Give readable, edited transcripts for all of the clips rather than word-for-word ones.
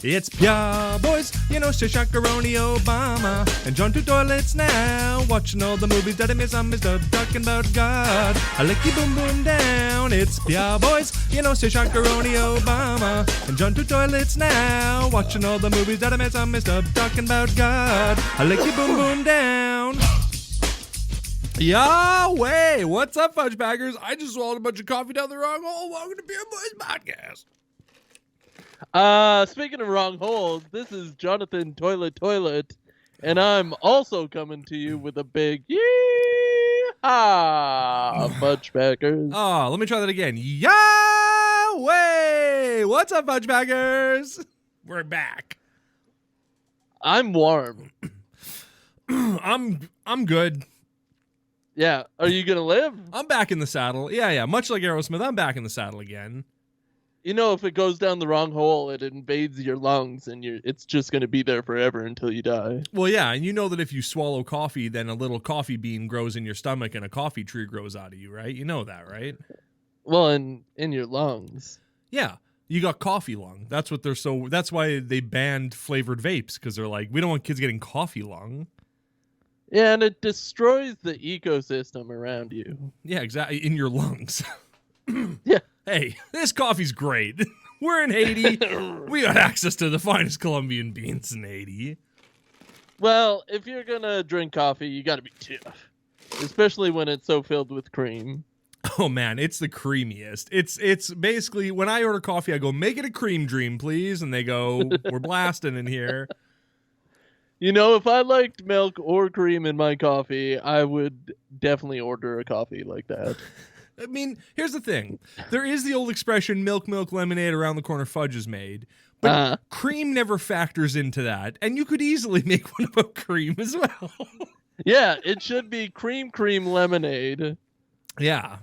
It's Pia Boys, you know, Shakaroni Obama, and John to toilets now, watching all the movies that I miss. I'm Mr. talking about God. I lick you boom boom down. It's Pia Boys, you know, Shakaroni Obama, and John to toilets now, watching all the movies that I miss. I'm Mr. talking about God. I lick you boom boom down. Yahweh! What's up, Fudgebaggers? I just swallowed a bunch of coffee down the wrong hole. Welcome to Pia Boys Podcast. Speaking of wrong holes, this is Jonathan Toilet, and I'm also coming to you with a big yee-haw, Fudgebaggers. Oh, let me try that again. Yahweh! What's up, Fudgebaggers? We're back. I'm warm. I'm good. Yeah, are you gonna live? I'm back in the saddle. Yeah. Much like Aerosmith, I'm back in the saddle again. You know, if it goes down the wrong hole, it invades your lungs, and it's just gonna be there forever until you die. Well, yeah, and you know that if you swallow coffee, then a little coffee bean grows in your stomach and a coffee tree grows out of you, right? You know that, right? Well, in your lungs. Yeah. You got coffee lung. That's why they banned flavored vapes, because they're like, we don't want kids getting coffee lung. Yeah, and it destroys the ecosystem around you. Yeah, exactly. In your lungs. Yeah. Hey, this coffee's great. We're in Haiti. We got access to the finest Colombian beans in Haiti. Well, if you're gonna drink coffee, you gotta be tough. Especially when it's so filled with cream. Oh man, it's the creamiest. It's basically, when I order coffee, I go, make it a cream dream, please. And they go, we're blasting in here. You know, if I liked milk or cream in my coffee, I would definitely order a coffee like that. I mean, here's the thing. There is the old expression, milk, lemonade, around the corner fudge is made. But cream never factors into that. And you could easily make one about cream as well. Yeah, it should be cream lemonade. Yeah.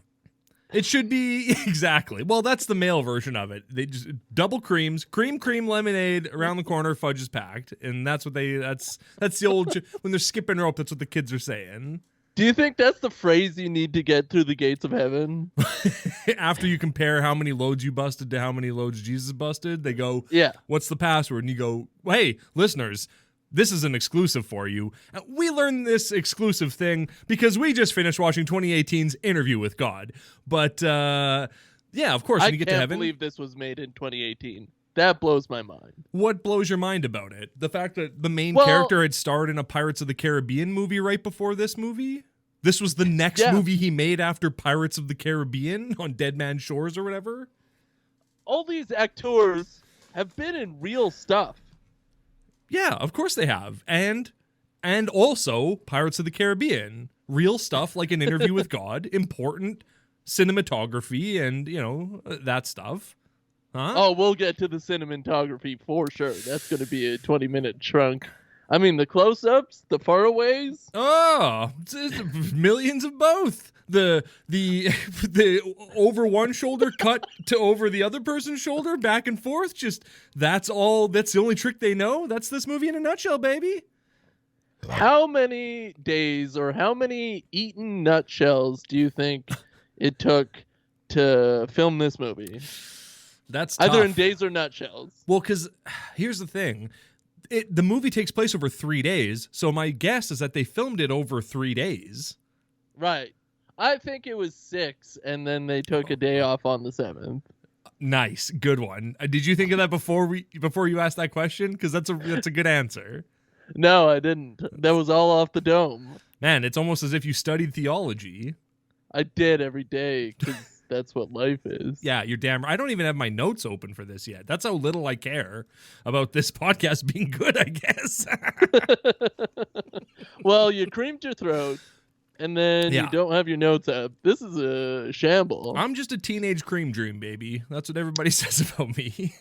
It should be, exactly. Well, that's the male version of it. They just double creams, cream, lemonade, around the corner, fudge is packed. And that's what that's the old, when they're skipping rope, that's what the kids are saying. Do you think that's the phrase you need to get through the gates of heaven? After you compare how many loads you busted to how many loads Jesus busted, they go, yeah, what's the password? And you go, hey, listeners, this is an exclusive for you. We learned this exclusive thing because we just finished watching 2018's Interview with God. But, yeah, of course, when you get to heaven. I can't believe this was made in 2018. That blows my mind. What blows your mind about it? The fact that the main character had starred in a Pirates of the Caribbean movie right before this movie? This was the next movie he made after Pirates of the Caribbean on Dead Man's Shores or whatever? All these actors have been in real stuff. Yeah, of course they have. And also Pirates of the Caribbean. Real stuff like An Interview with God, important cinematography and, you know, that stuff. Huh? Oh, we'll get to the cinematography for sure. That's going to be a 20-minute chunk. I mean, the close-ups, the faraways. Oh, it's millions of both. The over one shoulder cut to over the other person's shoulder, back and forth. Just that's the only trick they know. That's this movie in a nutshell, baby. How many days or how many eaten nutshells do you think it took to film this movie? That's tough. Either in days or nutshells. Well, because here's the thing. The movie takes place over 3 days, so my guess is that they filmed it over 3 days. Right. I think it was 6, and then they took a day off on the 7th. Nice. Good one. Did you think of that before you asked that question? Because that's a good answer. No, I didn't. That was all off the dome. Man, it's almost as if you studied theology. I did every day, because that's what life is. Yeah, you're damn right. I don't even have my notes open for this yet. That's how little I care about this podcast being good, I guess. Well, you creamed your throat, and then you don't have your notes up. This is a shamble. I'm just a teenage cream dream, baby. That's what everybody says about me.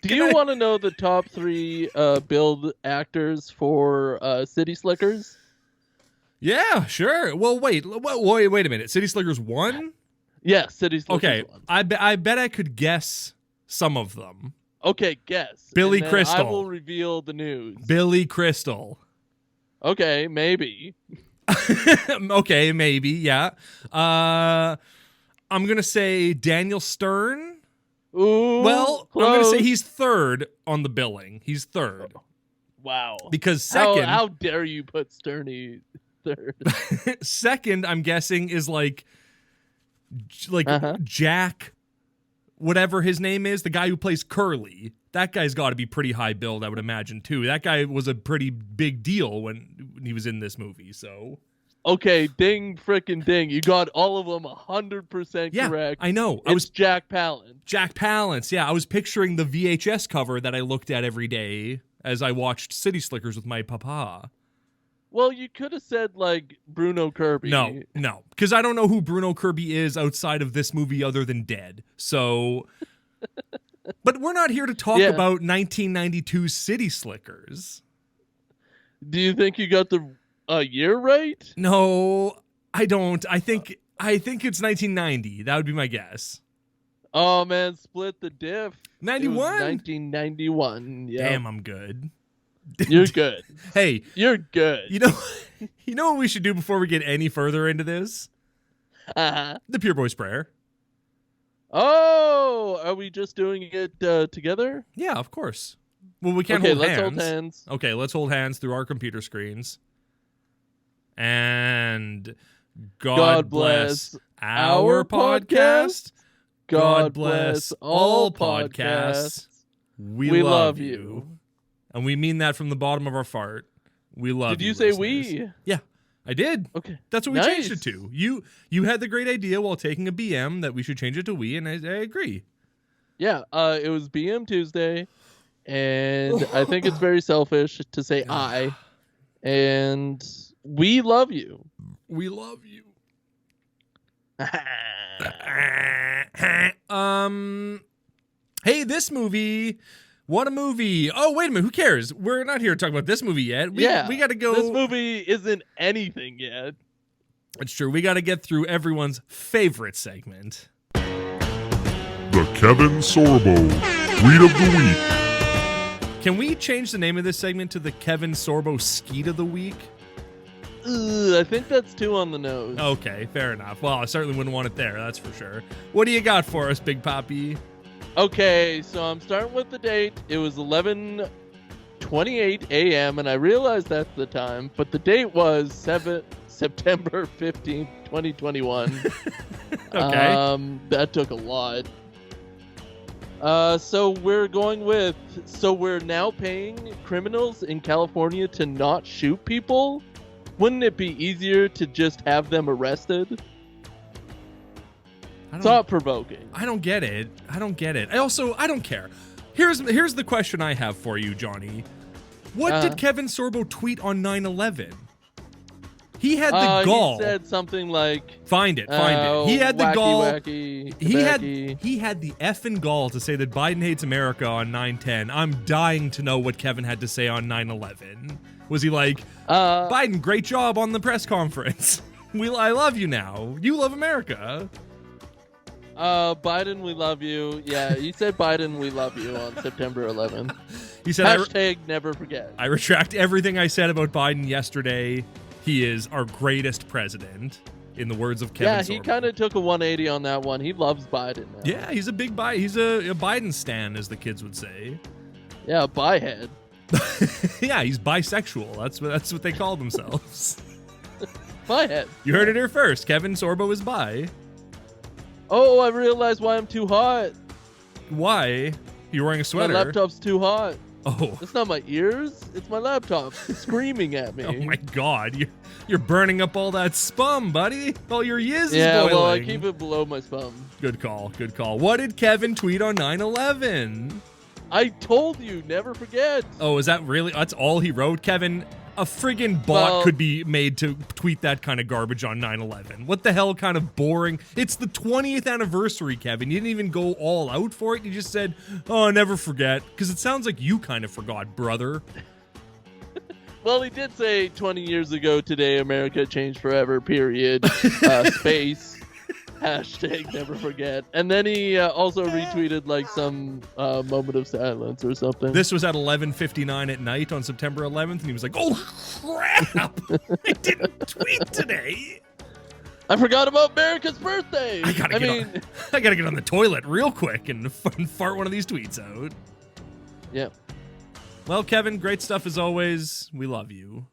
Do you want to know the top 3 billed actors for City Slickers? Yeah, sure. Well, wait a minute. City Slickers 1? Yes, City Slickers 1. Okay, I bet I could guess some of them. Okay, guess. Billy Crystal. I will reveal the news. Billy Crystal. Okay, maybe. Okay, maybe, yeah. I'm going to say Daniel Stern. Ooh, Well, I'm going to say close. he's third on the billing. He's third. Wow. Because second, How dare you put Sterny third? second, I'm guessing, is like Uh-huh. Jack, whatever his name is, the guy who plays Curly. That guy's got to be pretty high billed, I would imagine, too. That guy was a pretty big deal when he was in this movie, so... Okay, ding frickin' ding. You got all of them 100% Yeah, correct. I know. It's Jack Palance. Jack Palance, yeah. I was picturing the VHS cover that I looked at every day as I watched City Slickers with my papa. Well, you could have said, like, Bruno Kirby. No, because I don't know who Bruno Kirby is outside of this movie other than Dead. So, but we're not here to talk Yeah. about 1992 City Slickers. Do you think you got the year right? No, I don't. I think it's 1990. That would be my guess. Oh, man, split the diff. It was 91? 1991. Yeah. Damn, I'm good. You're good. Hey, You're good. you know what we should do before we get any further into this? Uh-huh. The Pure Boys prayer. Oh, are we just doing it together? Yeah, of course. Well, we can't Okay, hold let's hands. hold hands. Okay, let's hold hands through our computer screens. And God bless our podcast. God bless all podcasts. We love you. And we mean that from the bottom of our fart. We love you. Did you say listeners. we? Yeah, I did. Okay. That's what we changed it Nice. to. You had the great idea while taking a BM that we should change it to we, and I agree. Yeah, it was BM Tuesday, and I think it's very selfish to say I, and we love you. We love you. Hey, this movie. What a movie. Oh, wait a minute. Who cares? We're not here to talk about this movie yet. We got to go. This movie isn't anything yet. It's true. We got to get through everyone's favorite segment. The Kevin Sorbo Tweet of the Week. Can we change the name of this segment to the Kevin Sorbo Skeet of the Week? I think that's too on the nose. Okay, fair enough. Well, I certainly wouldn't want it there, that's for sure. What do you got for us, Big Poppy? Okay, so I'm starting with the date. It was 11:28 a.m. and I realized that's the time, but the date was September 15th, 2021. Okay. That took a lot. So we're now paying criminals in California to not shoot people? Wouldn't it be easier to just have them arrested? Thought-provoking. I don't get it. I don't care. Here's the question I have for you, Johnny. What did Kevin Sorbo tweet on 9/11? He had the gall. He said something like, Find it. He had the gall. Wacky, He had the effing gall to say that Biden hates America on 9/10. I'm dying to know what Kevin had to say on 9/11. Was he like, Biden, great job on the press conference. I love you now. You love America. Biden, we love you. Yeah, he said Biden, we love you on September 11th. He said, Hashtag never forget. I retract everything I said about Biden yesterday. He is our greatest president, in the words of Kevin Sorbo. Yeah, he kind of took a 180 on that one. He loves Biden now. Yeah, he's a big Biden. He's a Biden stan, as the kids would say. Yeah, byehead. Yeah, he's bisexual. That's what they call themselves. Byehead. You heard it here first. Kevin Sorbo is bi. Oh, I realized why I'm too hot. Why? You're wearing a sweater. My laptop's too hot. Oh. It's not my ears. It's my laptop screaming at me. Oh my God! You're burning up all that spum, buddy. All your yiz Yeah, is boiling. well, I keep it below my spum. Good call. Good call. What did Kevin tweet on 9/11? I told you, never forget. Oh, is that really? That's all he wrote, Kevin? A friggin' bot could be made to tweet that kind of garbage on 9/11. What the hell kind of boring? It's the 20th anniversary, Kevin. You didn't even go all out for it. You just said, oh, never forget. Because it sounds like you kind of forgot, brother. Well, he did say 20 years ago today, America changed forever, period. Space. Hashtag never forget. And then he also retweeted like some moment of silence or something. This was at 11:59 at night on September 11th, and he was like, oh, crap! I didn't tweet today. I forgot about America's birthday. I gotta get on the toilet real quick and fart one of these tweets out. Yeah. Well, Kevin, great stuff as always. We love you.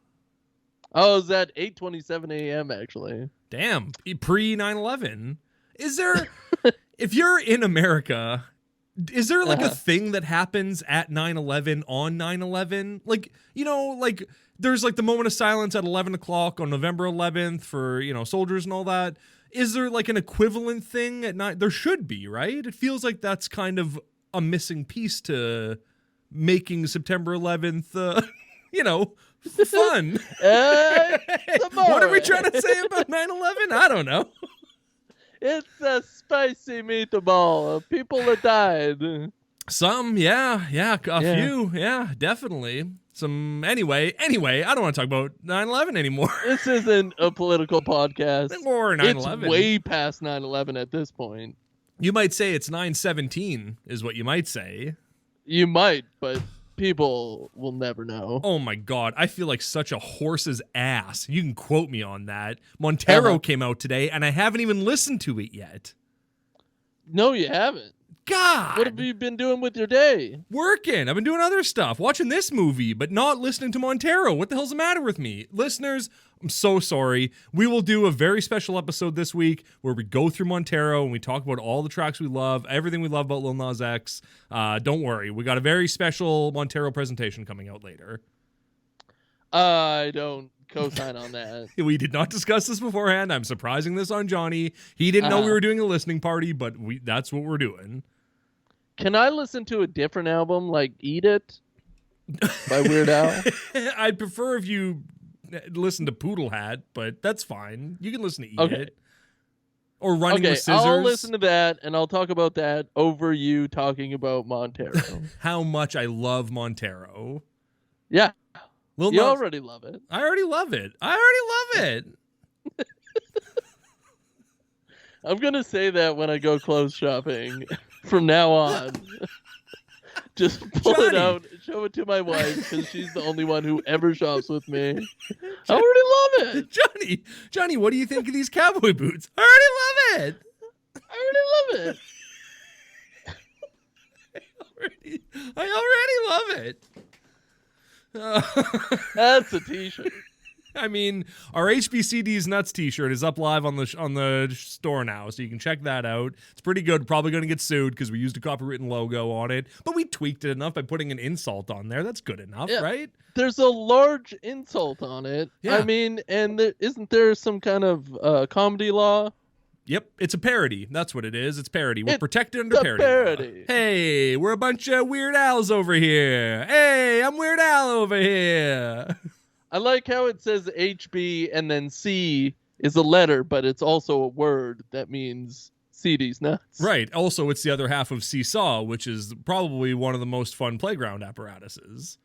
Oh, is that 8:27 a.m. actually? Damn, pre 9/11. Is there, if you're in America, is there like a thing that happens at 9/11 on 9/11? Like, you know, like there's like the moment of silence at 11 o'clock on November 11th for, you know, soldiers and all that. Is there like an equivalent thing at night? There should be, right? It feels like that's kind of a missing piece to making September 11th, you know, fun. What are we trying to say about 9/11? I don't know. It's a spicy meatball. People have died. Some, yeah, a few, yeah, definitely. Some, anyway, I don't want to talk about 9/11 anymore. This isn't a political podcast. Or 9/11. It's way past 9/11 at this point. You might say it's 9/17 is what you might say. You might, but people will never know. Oh my God, I feel like such a horse's ass. You can quote me on that. Montero came out today, and I haven't even listened to it yet. No, you haven't. God! What have you been doing with your day? Working. I've been doing other stuff, watching this movie, but not listening to Montero. What the hell's the matter with me? Listeners, I'm so sorry. We will do a very special episode this week where we go through Montero and we talk about all the tracks we love, everything we love about Lil Nas X. Don't worry. We got a very special Montero presentation coming out later. I don't co-sign on that. We did not discuss this beforehand. I'm surprising this on Johnny. He didn't know we were doing a listening party, but that's what we're doing. Can I listen to a different album like Eat It by Weird Al? I'd prefer if you listen to Poodle Hat, but that's fine. You can listen to Eat It. Or Running with Scissors. I'll listen to that, and I'll talk about that over you talking about Montero. How much I love Montero. Yeah. You already love it. I already love it. I'm going to say that when I go clothes shopping from now on. Just pull it out, show it to my wife, because she's the only one who ever shops with me. I already love it. Johnny, what do you think of these cowboy boots? I already love it. I already love it. That's a t-shirt. I mean, our HBCD's Nuts t-shirt is up live on the store now, so you can check that out. It's pretty good. Probably going to get sued because we used a copywritten logo on it, but we tweaked it enough by putting an insult on there. That's good enough, right? There's a large insult on it. Yeah. I mean, and isn't there some kind of comedy law? Yep, it's a parody. That's what it is. It's parody. We're protected under parody. Hey, we're a bunch of Weird Owls over here. Hey, I'm Weird Al over here. I like how it says HB and then C is a letter, but it's also a word that means CD's nuts. Right. Also, it's the other half of Seesaw, which is probably one of the most fun playground apparatuses.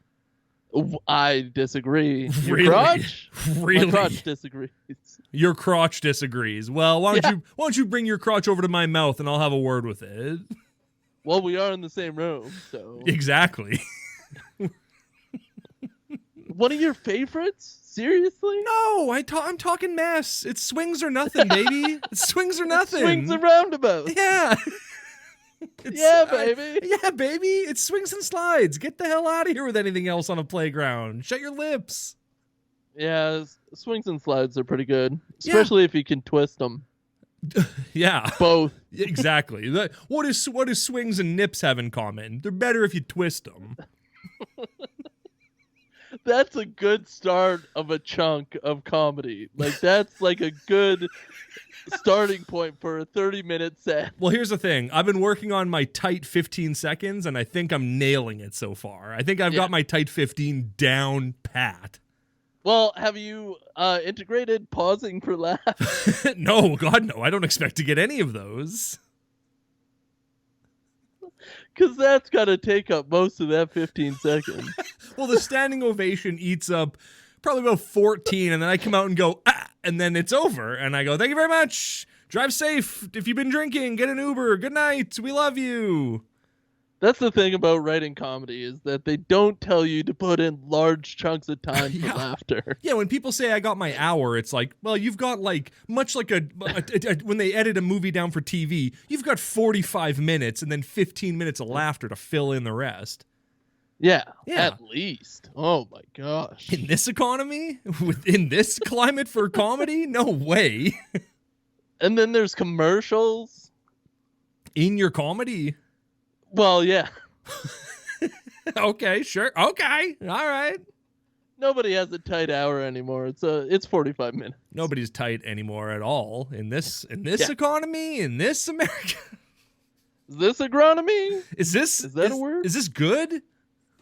I disagree. Your Really? crotch? Really? My crotch disagrees. Your crotch disagrees. Well, why don't you bring your crotch over to my mouth and I'll have a word with it. Well, we are in the same room, so exactly. One of your favorites? Seriously? No, I'm talking mess. It's swings or nothing, baby. It's swings or nothing. Swings and roundabouts. Yeah. Baby. Yeah, baby. It's swings and slides. Get the hell out of here with anything else on a playground. Shut your lips. Yeah, swings and slides are pretty good, especially if you can twist them. Yeah. Both. Exactly. What do swings and nips have in common? They're better if you twist them. That's a good start of a chunk of comedy. Like, that's like a good starting point for a 30-minute set. Well, here's the thing. I've been working on my tight 15 seconds, and I think I'm nailing it so far. I think I've got my tight 15 down pat. Well, have you integrated pausing for laughs? No, God, no. I don't expect to get any of those. Because that's got to take up most of that 15 seconds. Well, the standing ovation eats up probably about 14, and then I come out and go, and then it's over. And I go, thank you very much. Drive safe. If you've been drinking, get an Uber. Good night. We love you. That's the thing about writing comedy is that they don't tell you to put in large chunks of time for Yeah. laughter. Yeah, when people say I got my hour, it's like, well, you've got like much like when they edit a movie down for TV, you've got 45 minutes and then 15 minutes of laughter to fill in the rest. Yeah, Yeah. at least. Oh my gosh. In this economy, in this climate for comedy, no way. And then there's commercials. In your comedy, Well, yeah. okay, sure, okay, all right. Nobody has a tight hour anymore. It's 45 minutes. Nobody's tight anymore at all in this Yeah. economy, in this America. Is this agronomy? Is that a word? Is this good?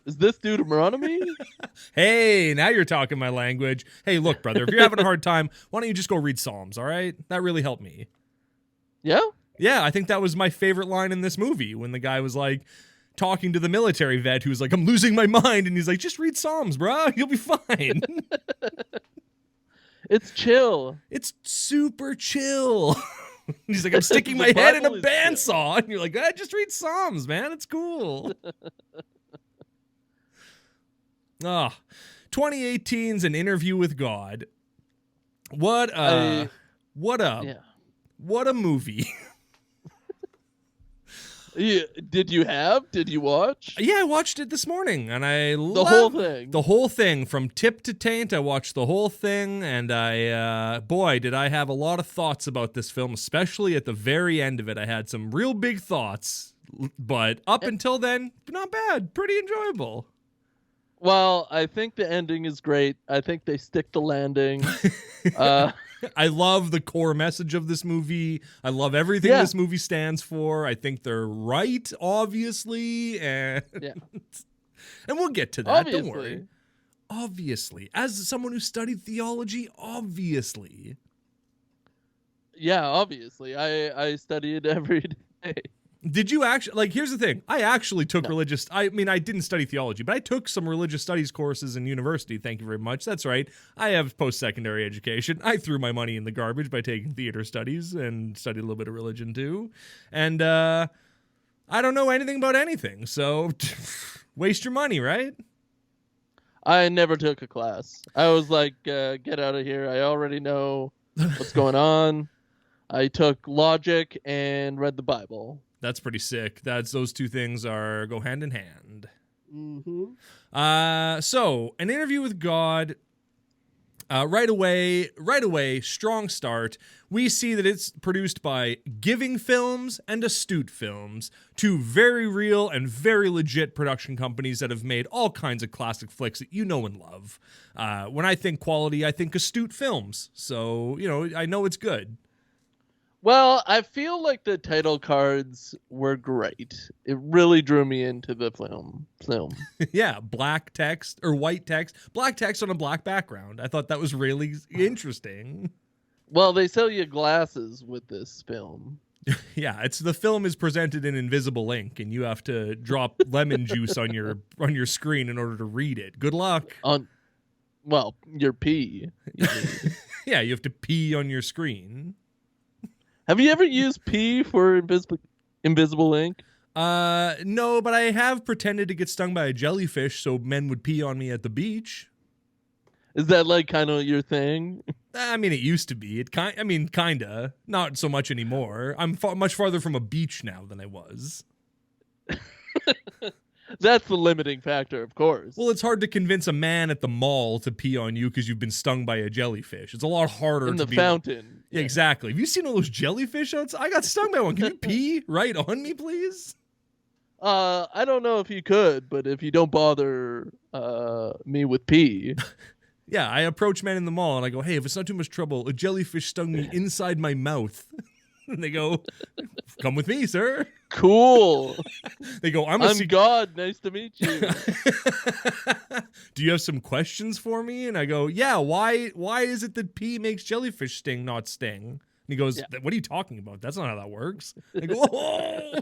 Is this Deuteronomy? Hey, now you're talking my language. Hey, look, brother, if you're having a hard time, why don't you just go read Psalms, all right? That really helped me. Yeah? Yeah, I think that was my favorite line in this movie when the guy was like talking to the military vet who's like, I'm losing my mind. And he's like, just read Psalms, bro. You'll be fine. It's chill. It's super chill. He's like, I'm sticking The my head in Bible a is bandsaw. And you're like, just read Psalms, man. It's cool. 2018's An Interview with God. What a movie. Yeah. Did you watch? Yeah, I watched it this morning, and I The whole thing. The whole thing, from tip to taint. I watched the whole thing, and boy, did I have a lot of thoughts about this film, especially at the very end of it. I had some real big thoughts, but up until then, not bad. Pretty enjoyable. Well, I think the ending is great. I think they stick the landing. I love the core message of this movie. I love everything Yeah. this movie stands for. I think they're right, obviously, and Yeah. and we'll get to that. Obviously. Don't worry. Obviously, as someone who studied theology, obviously. Yeah, obviously. I study it every day. Did you actually, like, here's the thing. I actually took I didn't study theology, but I took some religious studies courses in university. Thank you very much. That's right. I have post-secondary education. I threw my money in the garbage by taking theater studies and studied a little bit of religion too. And I don't know anything about anything. So waste your money, right? I never took a class. I was like, get out of here. I already know what's going on. I took logic and read the Bible. That's pretty sick. Those two things go hand in hand. Mm-hmm. So An Interview with God. Right away, strong start. We see that it's produced by Giving Films and Astute Films, two very real and very legit production companies that have made all kinds of classic flicks that you know and love. When I think quality, I think Astute Films. So, I know it's good. Well, I feel like the title cards were great. It really drew me into the film. Yeah, black text or white text, black text on a black background. I thought that was really interesting. Well, they sell you glasses with this film. Yeah, the film is presented in invisible ink, and you have to drop lemon juice on your screen in order to read it. Good luck. Your pee. Yeah, you have to pee on your screen. Have you ever used pee for invisible ink? No, but I have pretended to get stung by a jellyfish so men would pee on me at the beach. Is that like kind of your thing? I mean, it used to be. Kinda. Not so much anymore. I'm much farther from a beach now than I was. That's the limiting factor, of course. Well, it's hard to convince a man at the mall to pee on you because you've been stung by a jellyfish. It's a lot harder in to the be fountain. Yeah, exactly. Have you seen all those jellyfish outside? I got stung by one. Can you pee right on me, please? I don't know if you could, but if you don't bother me with pee. Yeah, I approach men in the mall and I go, hey, if it's not too much trouble, a jellyfish stung me inside my mouth. And they go, come with me, sir. Cool. They go, I'm God. Nice to meet you. Do you have some questions for me? And I go, yeah, why is it that pee makes jellyfish sting, not sting? And he goes, what are you talking about? That's not how that works. I go, oh!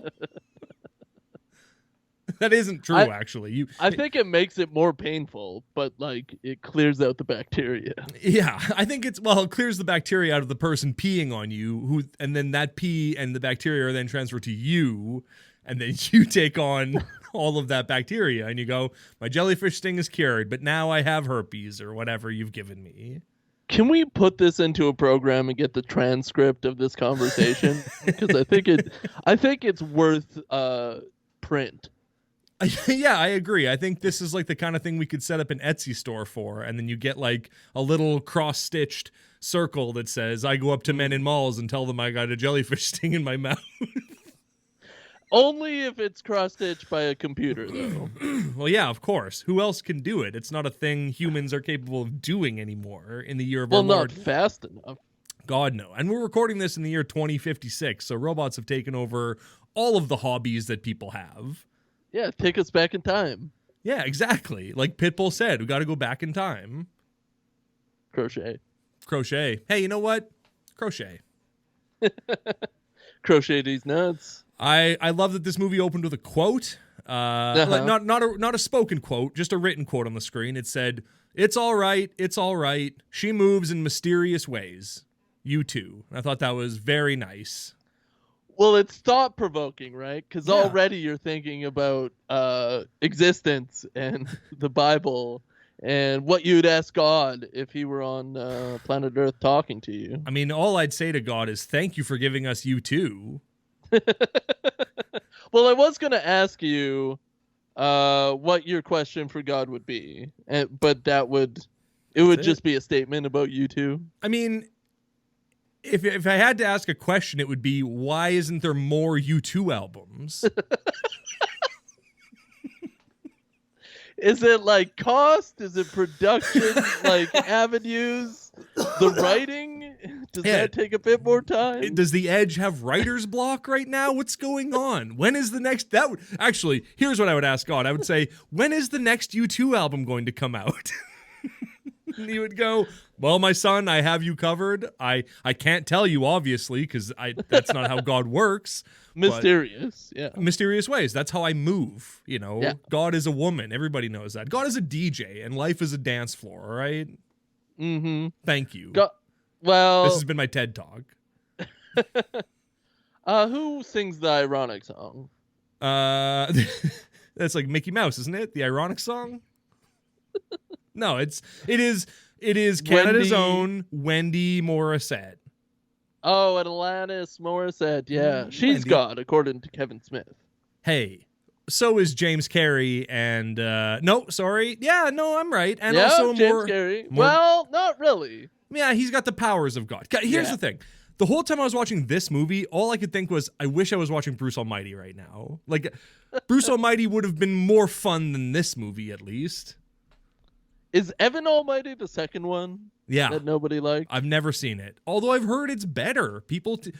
That isn't true, actually. I think it makes it more painful, but like it clears out the bacteria. Yeah, I think it clears the bacteria out of the person peeing on you, and then that pee and the bacteria are then transferred to you, and then you take on all of that bacteria, and you go, my jellyfish sting is cured, but now I have herpes or whatever you've given me. Can we put this into a program and get the transcript of this conversation? Because I think it's worth print. Yeah, I agree. I think this is like the kind of thing we could set up an Etsy store for, and then you get like a little cross-stitched circle that says, I go up to men in malls and tell them I got a jellyfish sting in my mouth. Only if it's cross-stitched by a computer, though. Well, yeah, of course. Who else can do it? It's not a thing humans are capable of doing anymore in the year of our Lord. Not fast enough. God, no. And we're recording this in the year 2056, so robots have taken over all of the hobbies that people have. Yeah, take us back in time. Yeah, exactly. Like Pitbull said, we got to go back in time. Crochet. Hey, you know what? Crochet. Crochet these nuts. I love that this movie opened with a quote. Not a spoken quote, just a written quote on the screen. It said, it's all right. She moves in mysterious ways. You too. I thought that was very nice. Well, it's thought-provoking, right? Because already you're thinking about existence and the Bible and what you'd ask God if he were on planet Earth talking to you. I mean, all I'd say to God is thank you for giving us you too. Well, I was going to ask you what your question for God would be, but it would just be a statement about you two. I mean, if I had to ask a question, it would be, why isn't there more U2 albums? Is it like cost? Is it production? Like avenues? The writing? Does that take a bit more time? Does The Edge have writer's block right now? What's going on? When is the next... Actually, here's what I would ask God. I would say, when is the next U2 album going to come out? And he would go, well, my son, I have you covered. I can't tell you, obviously, because that's not how God works. Mysterious, yeah. Mysterious ways. That's how I move, you know. Yeah. God is a woman. Everybody knows that. God is a DJ, and life is a dance floor, all right? Mm-hmm. Thank you. Well... This has been my TED Talk. Who sings the ironic song? That's like Mickey Mouse, isn't it? The ironic song? No, it is Canada's own Wendy Morissette. Oh, Alanis Morissette, yeah. She's Wendy. God, according to Kevin Smith. Hey, so is James Carey and no, sorry. Yeah, no, I'm right. And yeah, also James Carey. Well, not really. Yeah, he's got the powers of God. Here's the thing. The whole time I was watching this movie, all I could think was, I wish I was watching Bruce Almighty right now. Like, Bruce Almighty would have been more fun than this movie, at least. Is Evan Almighty the second one? Yeah. That nobody liked? I've never seen it. Although I've heard it's better.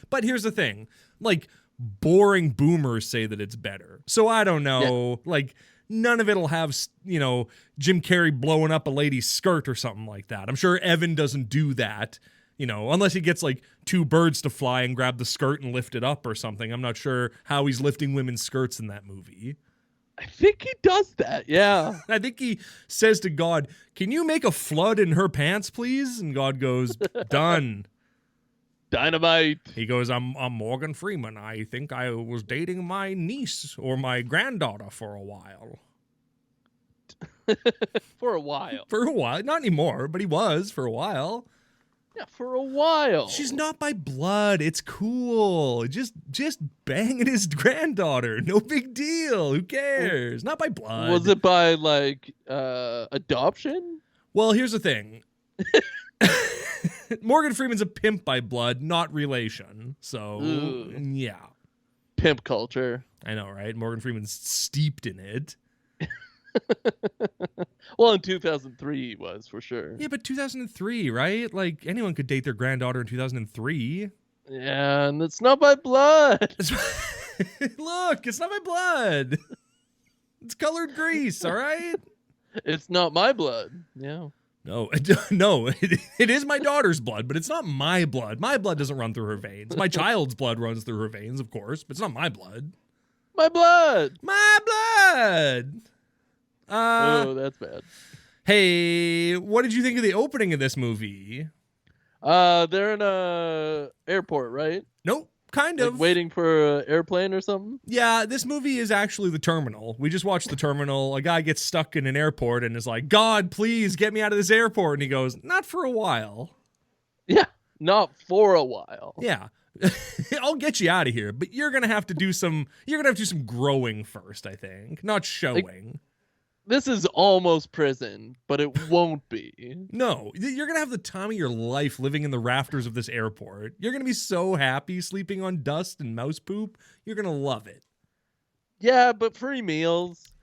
But here's the thing. Like, boring boomers say that it's better. So I don't know. Yeah. Like, none of it'll have, you know, Jim Carrey blowing up a lady's skirt or something like that. I'm sure Evan doesn't do that, you know, unless he gets like two birds to fly and grab the skirt and lift it up or something. I'm not sure how he's lifting women's skirts in that movie. I think he does that, yeah. I think he says to God, can you make a flood in her pants, please? And God goes, done. Dynamite. He goes, I'm Morgan Freeman. I think I was dating my niece or my granddaughter for a while. For a while. For a while. Not anymore, but he was for a while. Yeah, for a while. She's not by blood. It's cool. Just banging his granddaughter. No big deal. Who cares? Not by blood. Was it by, like, adoption? Well, here's the thing. Morgan Freeman's a pimp by blood, not relation. So, yeah. Pimp culture. I know, right? Morgan Freeman's steeped in it. Well, in 2003 he was, for sure. Yeah, but 2003, right? Like, anyone could date their granddaughter in 2003. Yeah, and it's not by blood. Look, it's not by blood. It's colored grease, all right? It's not my blood. Yeah. No, it is my daughter's blood, but it's not my blood. My blood doesn't run through her veins. My child's blood runs through her veins, of course, but it's not my blood. My blood! My blood! Oh, that's bad. Hey, what did you think of the opening of this movie? They're in a airport, right? Nope. Kind Like of. waiting for an airplane or something? Yeah, this movie is actually The Terminal. We just watched The Terminal. A guy gets stuck in an airport and is like, God, please get me out of this airport. And he goes, not for a while. Yeah, not for a while. Yeah. I'll get you out of here, but you're going to have to do some growing first, I think. Not showing. This is almost prison, but it won't be. No, you're going to have the time of your life living in the rafters of this airport. You're going to be so happy sleeping on dust and mouse poop. You're going to love it. Yeah, but free meals.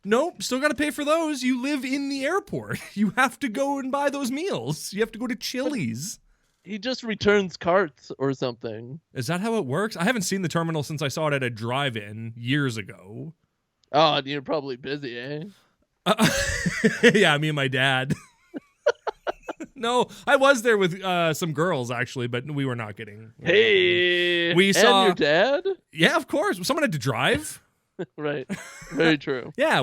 Nope, still got to pay for those. You live in the airport. You have to go and buy those meals. You have to go to Chili's. He just returns carts or something. Is that how it works? I haven't seen The Terminal since I saw it at a drive-in years ago. Oh, you're probably busy, eh? Yeah, me and my dad. No, I was there with some girls, actually, but we were not getting... Hey! We saw... And your dad? Yeah, of course. Someone had to drive. Right. Very true. Yeah,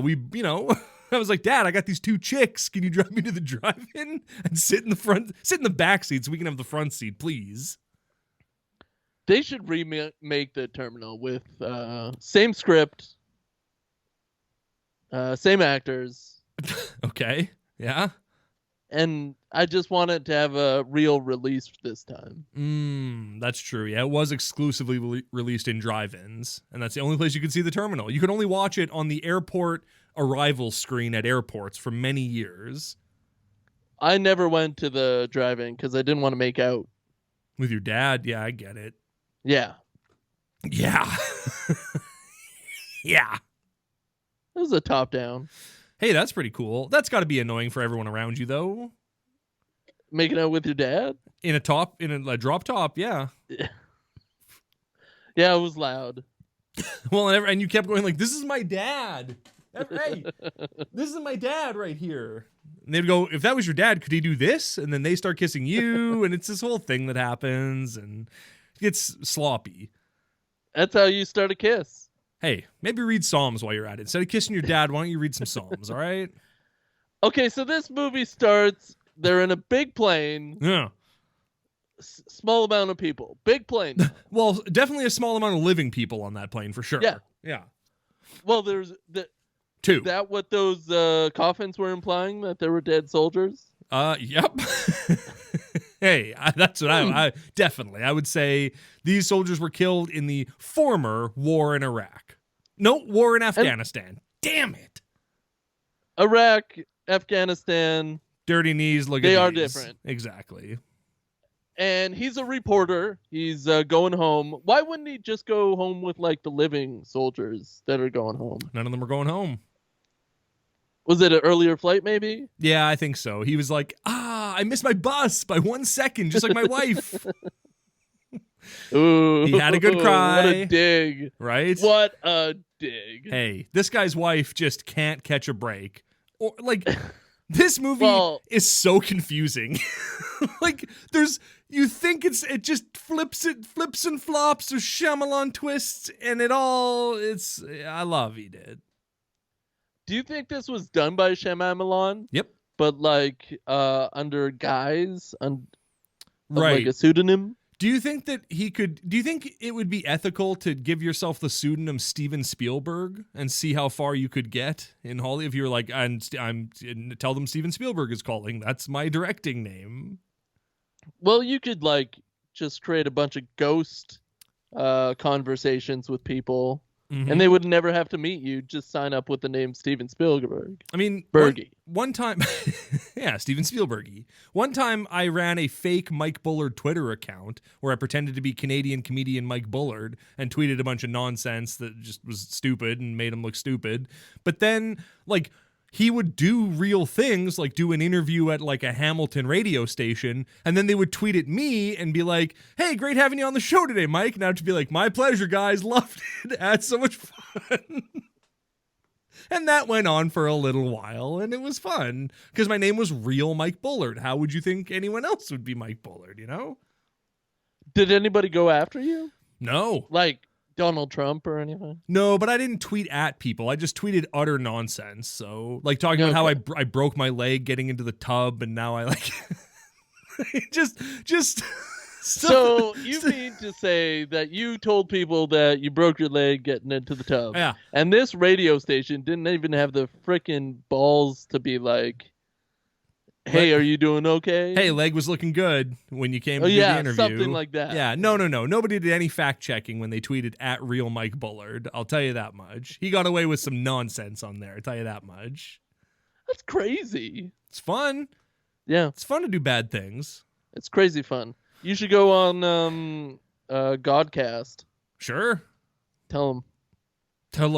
I was like, Dad, I got these 2 chicks. Can you drive me to the drive-in and sit in the back seat so we can have the front seat, please? They should remake The Terminal with same script, same actors. Okay. Yeah. And I just wanted to have a real release this time. That's true. Yeah, it was exclusively released in drive-ins, and that's the only place you could see The Terminal. You could only watch it on the airport arrival screen at airports for many years. I never went to the drive-in because I didn't want to make out. With your dad? Yeah, I get it. Yeah. Yeah. Yeah. It was a top-down. Hey, that's pretty cool. That's got to be annoying for everyone around you, though. Making out with your dad? In a drop top, yeah. Yeah, it was loud. Well, and you kept going like, "This is my dad. Hey, this is my dad right here." And they'd go, "If that was your dad, could he do this?" And then they start kissing you, and it's this whole thing that happens, and it gets sloppy. That's how you start a kiss. Hey, maybe read Psalms while you're at it. Instead of kissing your dad, why don't you read some Psalms, all right? Okay, so this movie starts, they're in a big plane, Yeah. Small amount of people. Big plane. Well, definitely a small amount of living people on that plane for sure. Yeah. Yeah. Well, there's... 2. Is that what those coffins were implying? That there were dead soldiers? Yep. Hey, that's what I definitely. I would say these soldiers were killed in the former war in Iraq. No, war in Afghanistan. Damn it. Iraq, Afghanistan. Dirty knees, look at They are these. different. Exactly. And he's a reporter. He's going home. Why wouldn't he just go home with, like, the living soldiers that are going home? None of them are going home. Was it an earlier flight, maybe? Yeah, I think so. He was like, I missed my bus by 1 second, just like my wife. Ooh, He had a good cry. What a dig. Right? What a dig. Hey, this guy's wife just can't catch a break. Or, like... This movie is so confusing. Like, you think it just flips and flops, or Shyamalan twists, and I love he did. Do you think this was done by Shyamalan? Yep. But, like, under guise, Right. like a pseudonym? Do you think it would be ethical to give yourself the pseudonym Steven Spielberg and see how far you could get in Hollywood? If you're like, tell them Steven Spielberg is calling. That's my directing name. Well, you could, like, just create a bunch of ghost conversations with people, and they would never have to meet you. Just sign up with the name Steven Spielberg. I mean, Bergy. One time, yeah, Steven Spielbergy. One time I ran a fake Mike Bullard Twitter account where I pretended to be Canadian comedian Mike Bullard and tweeted a bunch of nonsense that just was stupid and made him look stupid. But then, like, he would do real things, like do an interview at like a Hamilton radio station, and then they would tweet at me and be like, "Hey, great having you on the show today, Mike." Now to be like, "My pleasure, guys. Loved it. Had so much fun." And that went on for a little while, and it was fun because my name was real Mike Bullard. How would you think anyone else would be Mike Bullard, you know? Did anybody go after you? No. Like Donald Trump or anything? No, but I didn't tweet at people. I just tweeted utter nonsense. So, like, talking about how I broke my leg getting into the tub, and now I, like, just So you mean to say that you told people that you broke your leg getting into the tub? Yeah. And this radio station didn't even have the frickin' balls to be like, "Hey, are you doing okay?" Hey, leg was looking good when you came to do the interview. Something like that. Yeah, no. Nobody did any fact checking when they tweeted at real Mike Bullard. I'll tell you that much. He got away with some nonsense on there. I'll tell you that much. That's crazy. It's fun. Yeah, It's fun to do bad things. it's crazy fun. You should go on Godcast. Sure. Tell him. Tell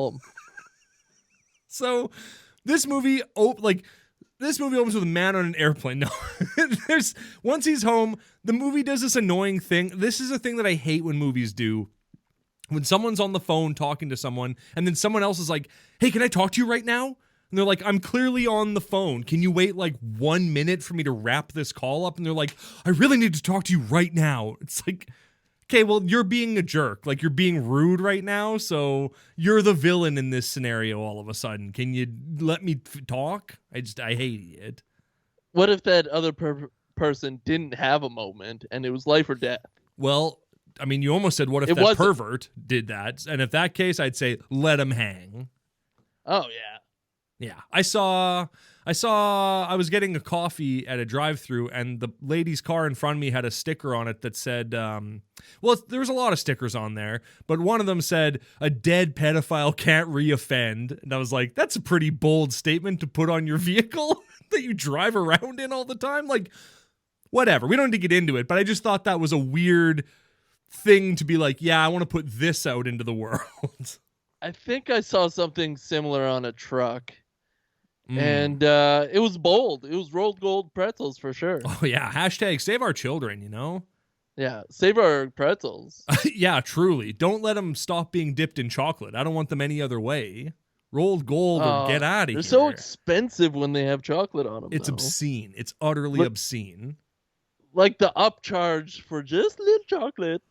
him. So, this movie, this movie opens with a man on an airplane. No, once he's home, the movie does this annoying thing. This is a thing that I hate when movies do. When someone's on the phone talking to someone, and then someone else is like, "Hey, can I talk to you right now?" And they're like, "I'm clearly on the phone. Can you wait like 1 minute for me to wrap this call up?" And they're like, "I really need to talk to you right now." It's like, okay, well, you're being a jerk. Like, you're being rude right now, so you're the villain in this scenario all of a sudden. Can you let me talk? I hate it. What if that other person didn't have a moment and it was life or death? Well, I mean, you almost said, what if that pervert did that? And if that case, I'd say, let him hang. Oh, yeah. Yeah. I was getting a coffee at a drive-thru, and the lady's car in front of me had a sticker on it that said, well, there was a lot of stickers on there, but one of them said, "A dead pedophile can't reoffend." And I was like, that's a pretty bold statement to put on your vehicle that you drive around in all the time. Like, whatever. We don't need to get into it, but I just thought that was a weird thing to be like, yeah, I want to put this out into the world. I think I saw something similar on a truck. And it was bold. It was rolled gold pretzels for sure. Oh, yeah. Hashtag save our children, you know? Yeah. Save our pretzels. Yeah, truly. Don't let them stop being dipped in chocolate. I don't want them any other way. Rolled gold or get out of here. They're so expensive when they have chocolate on them. It's obscene. It's utterly obscene. Like the upcharge for just little chocolate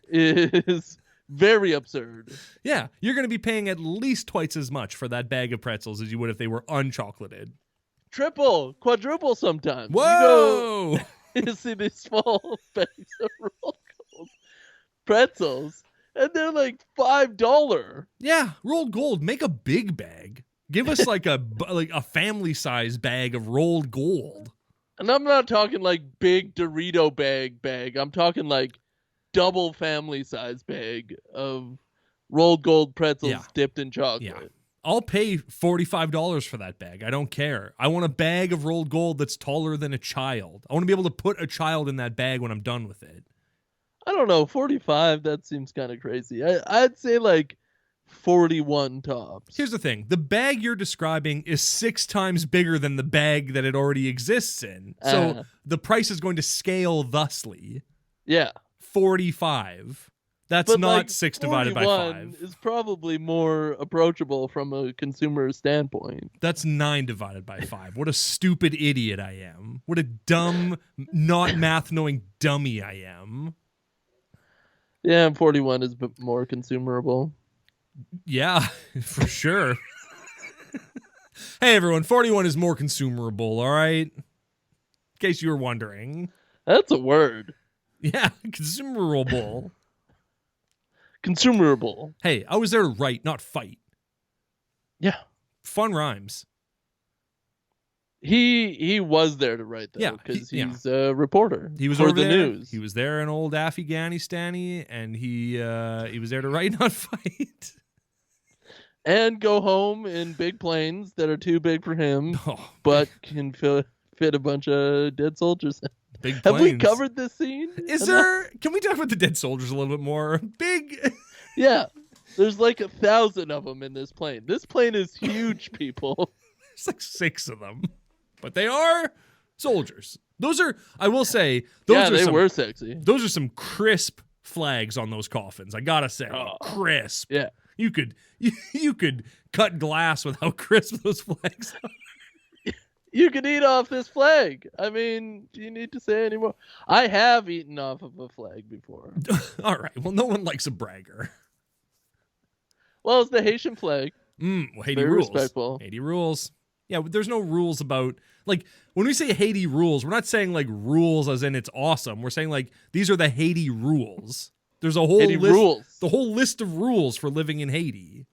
is very absurd. Yeah, you're going to be paying at least twice as much for that bag of pretzels as you would if they were unchocolated. Triple, quadruple sometimes. Whoa! You see these small bags of rolled gold pretzels, and they're like $5. Yeah, rolled gold. Make a big bag. Give us like a family size bag of rolled gold. And I'm not talking like big Dorito bag. I'm talking like double family size bag of rolled gold pretzels dipped in chocolate. Yeah. I'll pay $45 for that bag. I don't care. I want a bag of rolled gold that's taller than a child. I want to be able to put a child in that bag when I'm done with it. I don't know, 45, that seems kind of crazy. I'd say like 41 tops. Here's the thing. The bag you're describing is 6 times bigger than the bag that it already exists in. So the price is going to scale thusly. Yeah. 45. That's but not like 6 divided by 5. Is probably more approachable from a consumer standpoint. That's 9 divided by 5. What a stupid idiot I am. What a dumb, not math-knowing dummy I am. Yeah, 41 is a bit more consumable. Yeah, for sure. Hey, everyone, 41 is more consumable, all right? In case you were wondering. That's a word. Yeah, consumable. Consumable. Hey, I was there to write, not fight. Yeah. Fun rhymes. He was there to write, though, because he's a reporter. He was for over the there. news. He was there in old Afghanistan, and he was there to write, not fight. And go home in big planes that are too big for him, but can fit a bunch of dead soldiers in. Big planes. Have we covered this scene? Can we talk about the dead soldiers a little bit more? Big. Yeah. There's like 1,000 of them in this plane. This plane is huge, people. There's like 6 of them. But they are soldiers. Those are, I will say, they were sexy. Those are some crisp flags on those coffins. I gotta say, crisp. Yeah. You could cut glass with how crisp those flags are. You could eat off this flag. I mean, do you need to say anymore? I have eaten off of a flag before. All right. Well, no one likes a bragger. Well, it's the Haitian flag. Well, Haiti Very rules. respectful. Haiti rules. Yeah, there's no rules about, like, when we say Haiti rules, we're not saying like rules as in it's awesome. We're saying like these are the Haiti rules. There's a whole Haiti list, rules. the whole list of rules for living in Haiti.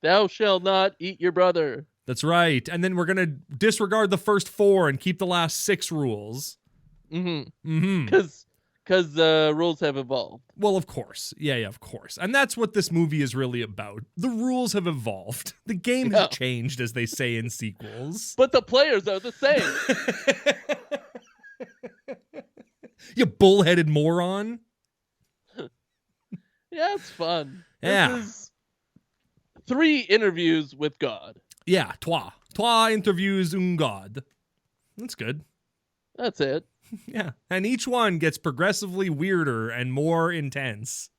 Thou shalt not eat your brother. That's right. And then we're going to disregard the first 4 and keep the last 6 rules. Because rules have evolved. Well, of course. Yeah, of course. And that's what this movie is really about. The rules have evolved. The game has changed, as they say in sequels. But the players are the same. You bullheaded moron. Yeah, it's fun. Yeah. This is 3 interviews with God. Yeah, trois interviews un god. That's good. That's it. Yeah, and each one gets progressively weirder and more intense.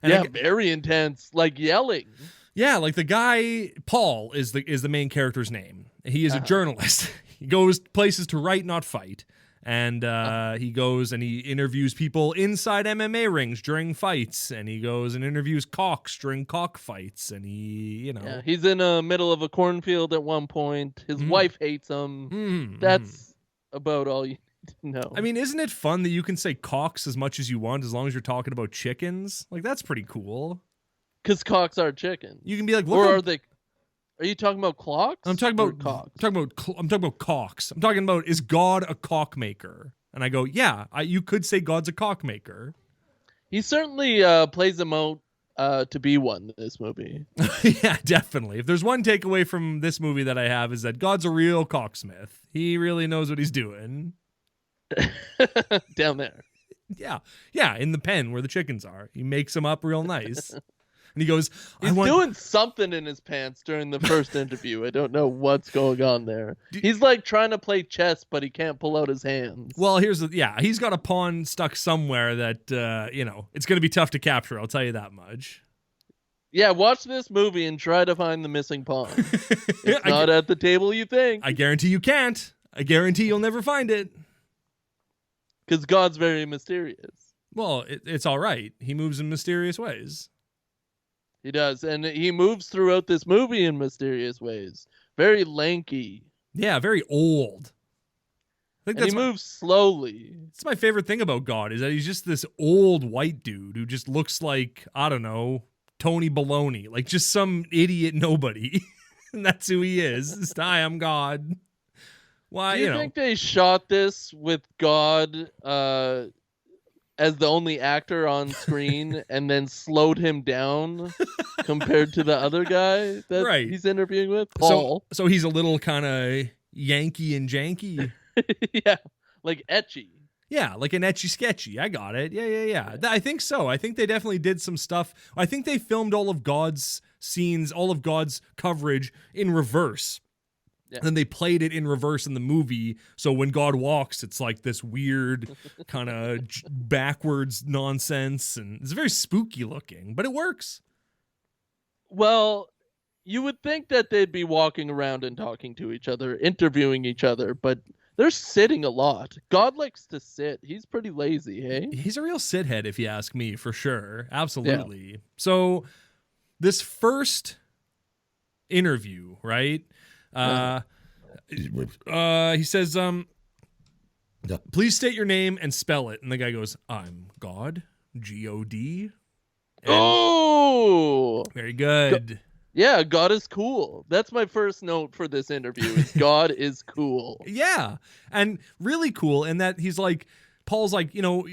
And yeah, very intense, like yelling. Yeah, like the guy Paul is the main character's name. He is a journalist. He goes places to write, not fight. And he goes and he interviews people inside MMA rings during fights, and he goes and interviews cocks during cockfights, and he, Yeah, he's in the middle of a cornfield at one point. His wife hates him. That's about all you need to know. I mean, isn't it fun that you can say cocks as much as you want as long as you're talking about chickens? Like, that's pretty cool. Because cocks are chickens. You can be like, look, or are they? Are you talking about clocks? I'm talking about cocks. I'm talking about cocks. I'm talking about, is God a cock maker? And I go, yeah, you could say God's a cock maker. He certainly plays them out to be one in this movie. Yeah, definitely. If there's one takeaway from this movie that I have is that God's a real cocksmith. He really knows what he's doing. Down there. Yeah, in the pen where the chickens are. He makes them up real nice. And he goes, he's doing something in his pants during the first interview. I don't know what's going on there. He's like trying to play chess, but he can't pull out his hands. Well, he's got a pawn stuck somewhere that, it's going to be tough to capture. I'll tell you that much. Yeah, watch this movie and try to find the missing pawn. It's not at the table you think. I guarantee you can't. I guarantee you'll never find it. Because God's very mysterious. Well, it's all right. He moves in mysterious ways. He does, and he moves throughout this movie in mysterious ways. Very lanky. Yeah, very old. I think he moves slowly. It's my favorite thing about God is that he's just this old white dude who just looks like, I don't know, Tony Baloney, like just some idiot nobody. And that's who he is. It's, hi, I'm God. Why? Do you think they shot this with God as the only actor on screen and then slowed him down compared to the other guy that he's interviewing with, Paul? So he's a little kind of Yankee and janky. Yeah, like etchy. Yeah, like an etchy sketchy. I got it. Yeah. I think so. I think they definitely did some stuff. I think they filmed all of God's scenes, all of God's coverage in reverse. Yeah. And then they played it in reverse in the movie. So when God walks, it's like this weird kind of backwards nonsense. And it's very spooky looking, but it works. Well, you would think that they'd be walking around and talking to each other, interviewing each other, but they're sitting a lot. God likes to sit. He's pretty lazy, hey? He's a real sithead, if you ask me, for sure. Absolutely. Yeah. So this first interview, right? He says, please state your name and spell it. And the guy goes, I'm God, G-O-D. Oh! Very good. Yeah, God is cool. That's my first note for this interview is God is cool. Yeah, and really cool in that he's like, Paul's like, you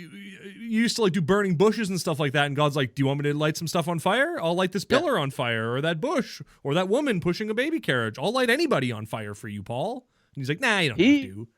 used to like do burning bushes and stuff like that. And God's like, do you want me to light some stuff on fire? I'll light this pillar on fire, or that bush, or that woman pushing a baby carriage. I'll light anybody on fire for you, Paul. And he's like, nah, you don't have to.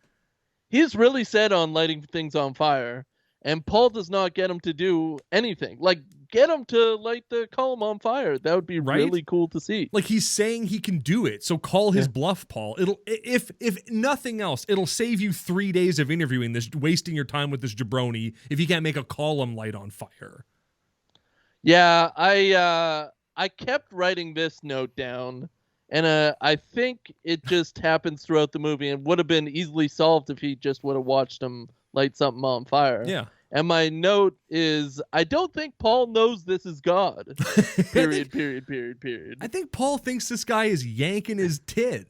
He's really set on lighting things on fire. And Paul does not get him to do anything. Like, get him to light the column on fire. That would be really cool to see. Like, he's saying he can do it. So call his bluff, Paul. It'll, if nothing else, it'll save you 3 days of interviewing this, wasting your time with this jabroni if you can't make a column light on fire. Yeah, I kept writing this note down, and I think it just happens throughout the movie and would have been easily solved if he just would have watched him light something on fire. Yeah. And my note is, I don't think Paul knows this is God. Period. I think Paul thinks this guy is yanking his tin.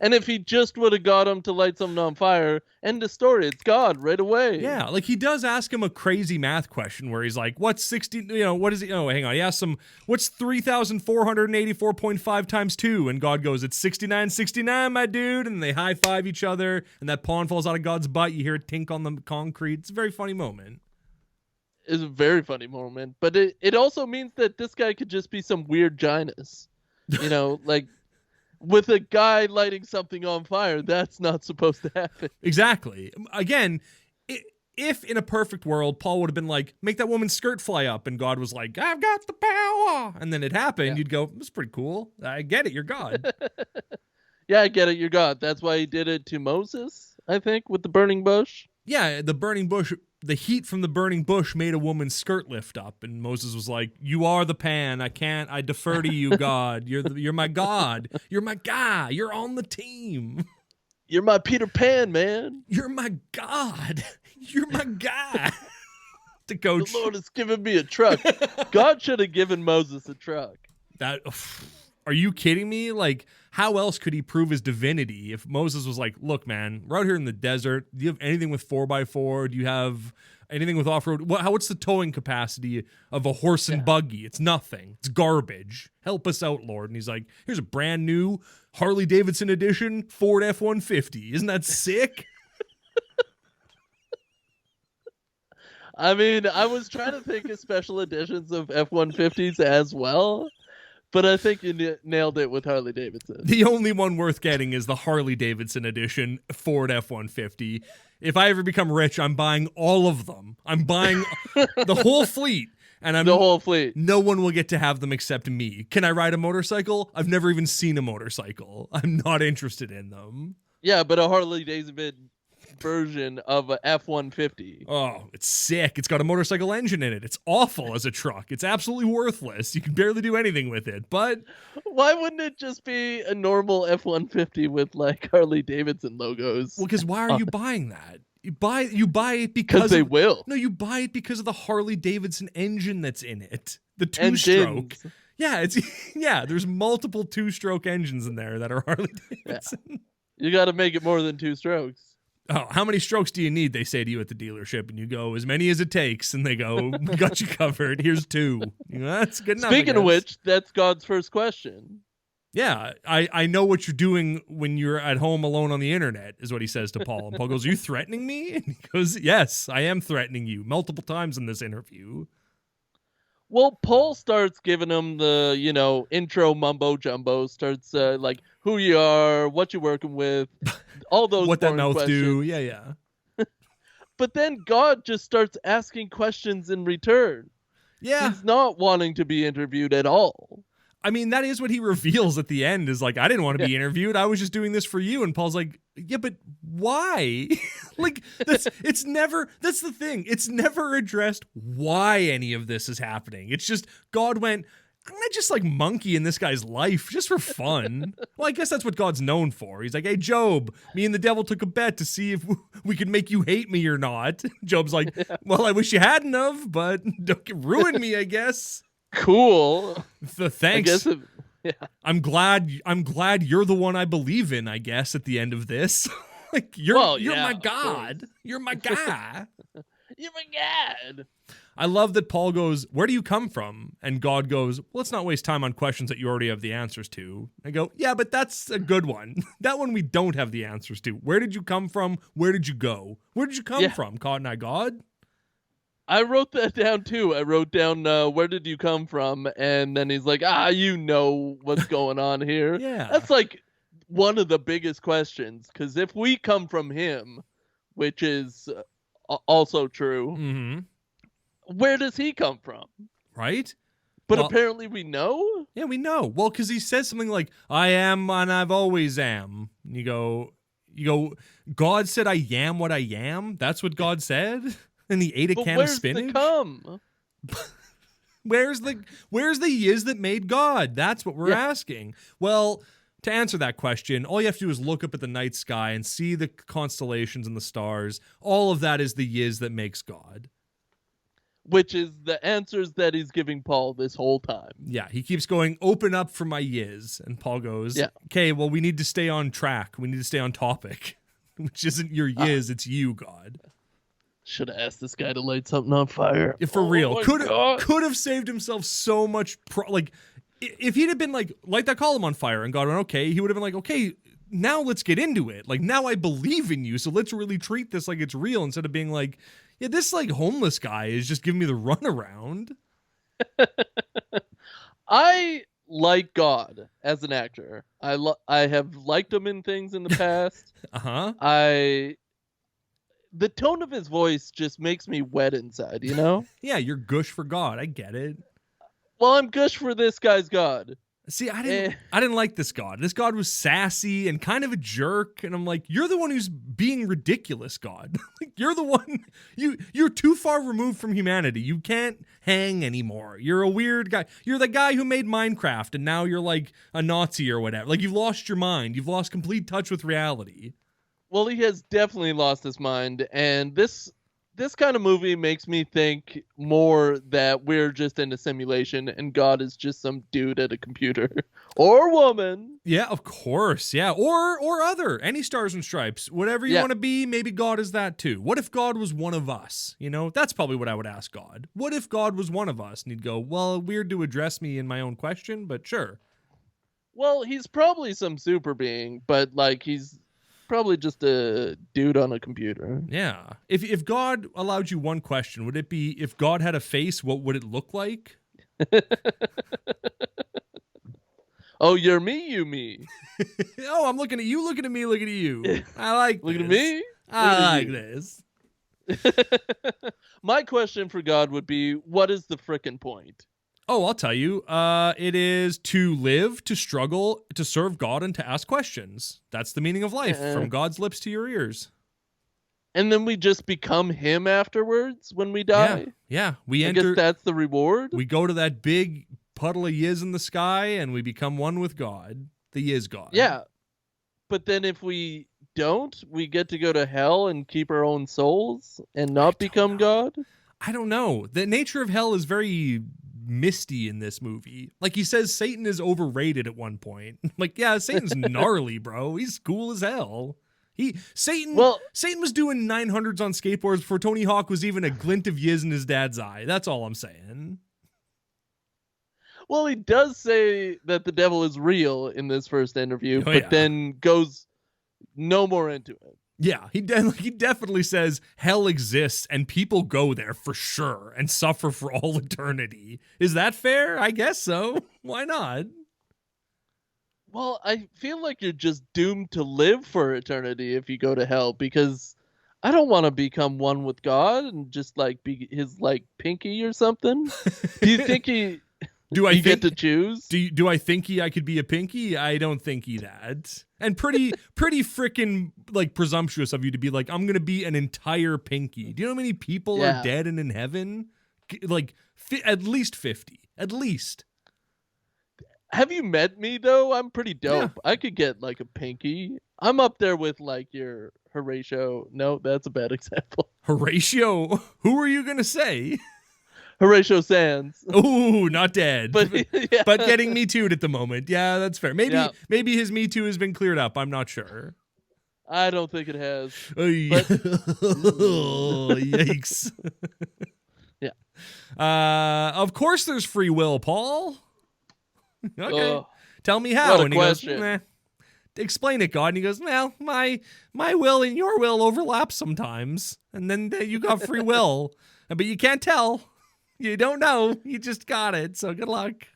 And if he just would have got him to light something on fire, end of story. It's God right away. Yeah, like he does ask him a crazy math question where he's like, what's 60, what is it? Oh, hang on. He asks him, what's 3,484.5 times 2? And God goes, it's 6969, my dude. And they high five each other, and that pawn falls out of God's butt. You hear it tink on the concrete. It's a very funny moment. It's a very funny moment. But it also means that this guy could just be some weird gynus. Like... With a guy lighting something on fire, that's not supposed to happen. Exactly. Again, if in a perfect world, Paul would have been like, make that woman's skirt fly up, and God was like, I've got the power, and then it happened, You'd go, that's pretty cool. I get it, you're God. Yeah, I get it, you're God. That's why he did it to Moses, I think, with the burning bush. Yeah, the burning bush, the heat from the burning bush made a woman's skirt lift up, and Moses was like, you are the pan. I defer to you, God. You're my God. You're my guy. You're on the team. You're my Peter Pan, man. You're my God. You're my guy. To coach. The Lord has given me a truck. God should have given Moses a truck. Are you kidding me? Like, how else could he prove his divinity if Moses was like, look, man, we're out here in the desert. Do you have anything with 4x4? Do you have anything with off-road? What's the towing capacity of a horse and buggy? It's nothing. It's garbage. Help us out, Lord. And he's like, here's a brand new Harley Davidson edition Ford F-150. Isn't that sick? I mean, I was trying to think of special editions of F-150s as well. But I think you nailed it with Harley Davidson. The only one worth getting is the Harley Davidson edition Ford F-150. If I ever become rich, I'm buying all of them. I'm buying the whole fleet. And the whole fleet. No one will get to have them except me. Can I ride a motorcycle? I've never even seen a motorcycle. I'm not interested in them. Yeah, but a Harley Davidson version of a F-150. Oh, it's sick. It's got a motorcycle engine in it. It's awful as a truck. It's absolutely worthless. You can barely do anything with it. But why wouldn't it just be a normal F-150 with like Harley Davidson logos? Well, because why are you buying that? You buy it because they will. No, you buy it because of the Harley Davidson engine that's in it. The two-stroke. Yeah, there's multiple two-stroke engines in there that are Harley Davidson. Yeah. You got to make it more than 2 strokes. Oh, how many strokes do you need? They say to you at the dealership, and you go, as many as it takes. And they go, we got you covered. Here's 2. That's good enough. Speaking of which, that's God's first question. Yeah, I know what you're doing when you're at home alone on the internet, is what he says to Paul. And Paul goes, are you threatening me? And he goes, yes, I am threatening you multiple times in this interview. Well, Paul starts giving him the, intro mumbo jumbo, starts like who you are, what you're working with, all those what that mouth questions. do. Yeah. But then God just starts asking questions in return. Yeah. He's not wanting to be interviewed at all. I mean, that is what he reveals at the end, is like, I didn't want to be interviewed. I was just doing this for you. And Paul's like, yeah, but why? Like, that's the thing. It's never addressed why any of this is happening. It's just God went, I'm gonna just like monkey in this guy's life just for fun. Well, I guess that's what God's known for. He's like, hey, Job, me and the devil took a bet to see if we could make you hate me or not. Job's like, well, I wish you hadn't have, but don't ruin me, I guess. Cool. Thanks. I'm glad you're the one I believe in, I guess, at the end of this. Like, you're my God. You're my guy. You're my God. I love that Paul goes, where do you come from? And God goes, well, let's not waste time on questions that you already have the answers to. I go, yeah, but that's a good one. That one we don't have the answers to. Where did you come from? Where did you go? Where did you come from? Cotton Eye God? I wrote that down too. I wrote down, where did you come from? And then he's like, you know what's going on here. Yeah. That's like one of the biggest questions. Because if we come from him, which is also true, where does he come from? Right? But apparently we know? Yeah, we know. Well, because he says something like, I am and I've always am. And you go, God said I am what I am? That's what God said? And he ate a can of spinach? Where's the yiz that made God? That's what we're asking. Well, to answer that question, all you have to do is look up at the night sky and see the constellations and the stars. All of that is the yiz that makes God. which is the answers that he's giving Paul this whole time. Yeah, he keeps going, open up for my yiz. And Paul goes, Yeah. okay, well, we need to stay on track. We need to stay on topic, which isn't your yiz, it's you, God. Should have asked this guy to light something on fire. Yeah, for Oh real. my Could God. have saved himself so much. If he'd have been like, light that column on fire, and God went, okay, he would have been like, okay, now let's get into it. Like, now I believe in you, so let's really treat this like it's real instead of being like, yeah, this like homeless guy is just giving me the runaround. I like God as an actor. I have liked him in things in the past. Uh-huh. The tone of his voice just makes me wet inside, you know? Yeah, you're gush for God. I get it. Well, I'm gush for this guy's God. See, I didn't like this God. This God was sassy and kind of a jerk, and I'm like, you're the one who's being ridiculous, God. Like, you're the one. You're too far removed from humanity. You can't hang anymore. You're a weird guy. You're the guy who made Minecraft, and now you're like a Nazi or whatever. Like, you've lost your mind. You've lost complete touch with reality. Well, he has definitely lost his mind, and this kind of movie makes me think more that we're just in a simulation and God is just some dude at a computer or woman. Yeah, of course. Yeah, or other, any stars and stripes, whatever you want to be. Maybe God is that too. What if God was one of us? You know, that's probably what I would ask God. What if God was one of us? And he'd go, well, weird to address me in my own question, but sure. Well, he's probably some super being, but like he's probably just a dude on a computer. Yeah. If God allowed you one question, would it be, if God had a face, what would it look like? Oh, you're me, you me. Oh, I'm looking at you, looking at me, looking at you. I like Look this. at me. I like this. My question for God would be, what is the frickin' point? Oh, I'll tell you. It is to live, to struggle, to serve God, and to ask questions. That's the meaning of life, from God's lips to your ears. And then we just become him afterwards when we die? Yeah. I guess that's the reward? We go to that big puddle of yiz in the sky, and we become one with God, the yiz God. Yeah. But then if we don't, we get to go to hell and keep our own souls and not become God? I don't know. The nature of hell is very misty in this movie. Like, he says Satan is overrated at one point. Like, yeah, Satan's gnarly, bro. He's cool as hell. Satan was doing 900s on skateboards before Tony Hawk was even a glint of yiz in his dad's eye. That's all I'm saying. Well, he does say that the devil is real in this first interview, but then goes no more into it. Yeah, he definitely says hell exists and people go there for sure and suffer for all eternity. Is that fair? I guess so. Why not? Well, I feel like you're just doomed to live for eternity if you go to hell, because I don't want to become one with God and just like be his like pinky or something. Do you think he... Do I get to choose? Do I think I could be a pinky? I don't think that. And pretty freaking like presumptuous of you to be like, I'm gonna be an entire pinky. Do you know how many people are dead and in heaven? Like at least 50. At least. Have you met me though? I'm pretty dope. Yeah. I could get like a pinky. I'm up there with like your Horatio. No, that's a bad example. Horatio? Who are you gonna say? Horatio Sands. Ooh, not dead. But getting Me Too'd at the moment. Yeah, that's fair. Maybe his Me Too has been cleared up. I'm not sure. I don't think it has. Yikes. Yeah. Of course there's free will, Paul. Okay. Tell me how. What a and he question. goes, nah. Explain it, God. And he goes, well, my will and your will overlap sometimes. And then you got free will. But you can't tell. You don't know. You just got it. So good luck.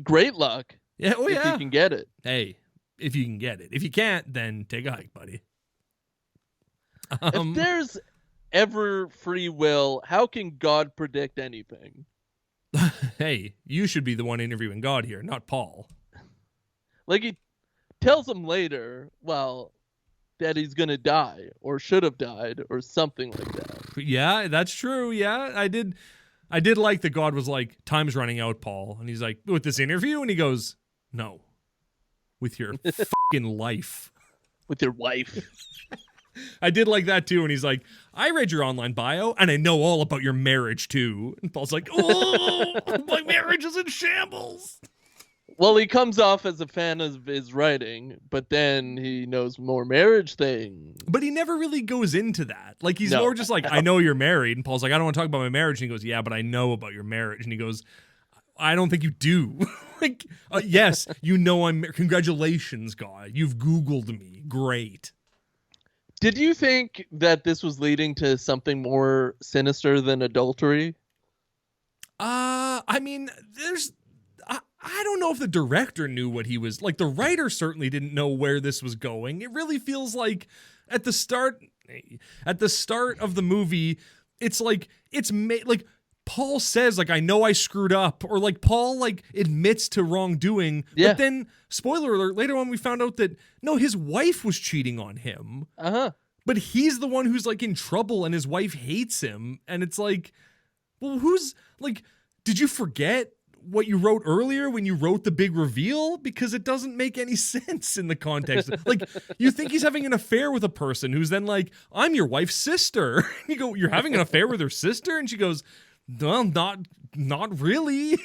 Great luck. Yeah. Oh, if you can get it. Hey, if you can get it. If you can't, then take a hike, buddy. If there's ever free will, how can God predict anything? Hey, you should be the one interviewing God here, not Paul. Like, he tells him later, well, that he's gonna die or should have died or something like that. Yeah, that's true. Yeah, I did like that God was like, time's running out, Paul. And he's like, with this interview? And he goes, no, with your fucking life. With your wife. I did like that too. And he's like, I read your online bio and I know all about your marriage too. And Paul's like, oh, my marriage is in shambles. Well, he comes off as a fan of his writing, but then he knows more marriage things. But he never really goes into that. Like, he's No. more just like, I know you're married. And Paul's like, I don't want to talk about my marriage. And he goes, yeah, but I know about your marriage. And he goes, I don't think you do. Like, yes, you know congratulations, God. You've Googled me. Great. Did you think that this was leading to something more sinister than adultery? I mean, I don't know if the director knew what he was like. The writer certainly didn't know where this was going. It really feels like at the start of the movie, it's like like Paul says, like, I know I screwed up, or like Paul like admits to wrongdoing. Yeah. But then, spoiler alert, later on we found out that no, his wife was cheating on him. Uh-huh. But he's the one who's like in trouble and his wife hates him. And it's like, well, who's like, did you forget what you wrote earlier when you wrote the big reveal? Because it doesn't make any sense in the context. Like, you think he's having an affair with a person who's then like, I'm your wife's sister. You go, you're having an affair with her sister? And she goes, well, not really.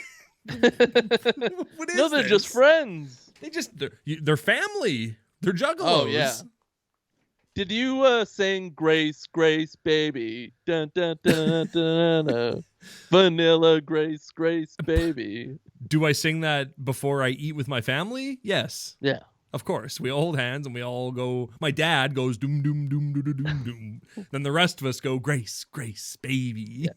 What is No, they're this? just friends. They're family. They're juggalos. Oh, yeah. Did you sing Grace, Grace, baby? Dun, dun, dun, dun, dun. Vanilla Grace, Grace, baby. Do I sing that before I eat with my family? Yes. Yeah. Of course. We all hold hands and we all go, my dad goes doom, doom, doom, doom, doom, doom, doom. Then the rest of us go, Grace, Grace, baby. Yeah.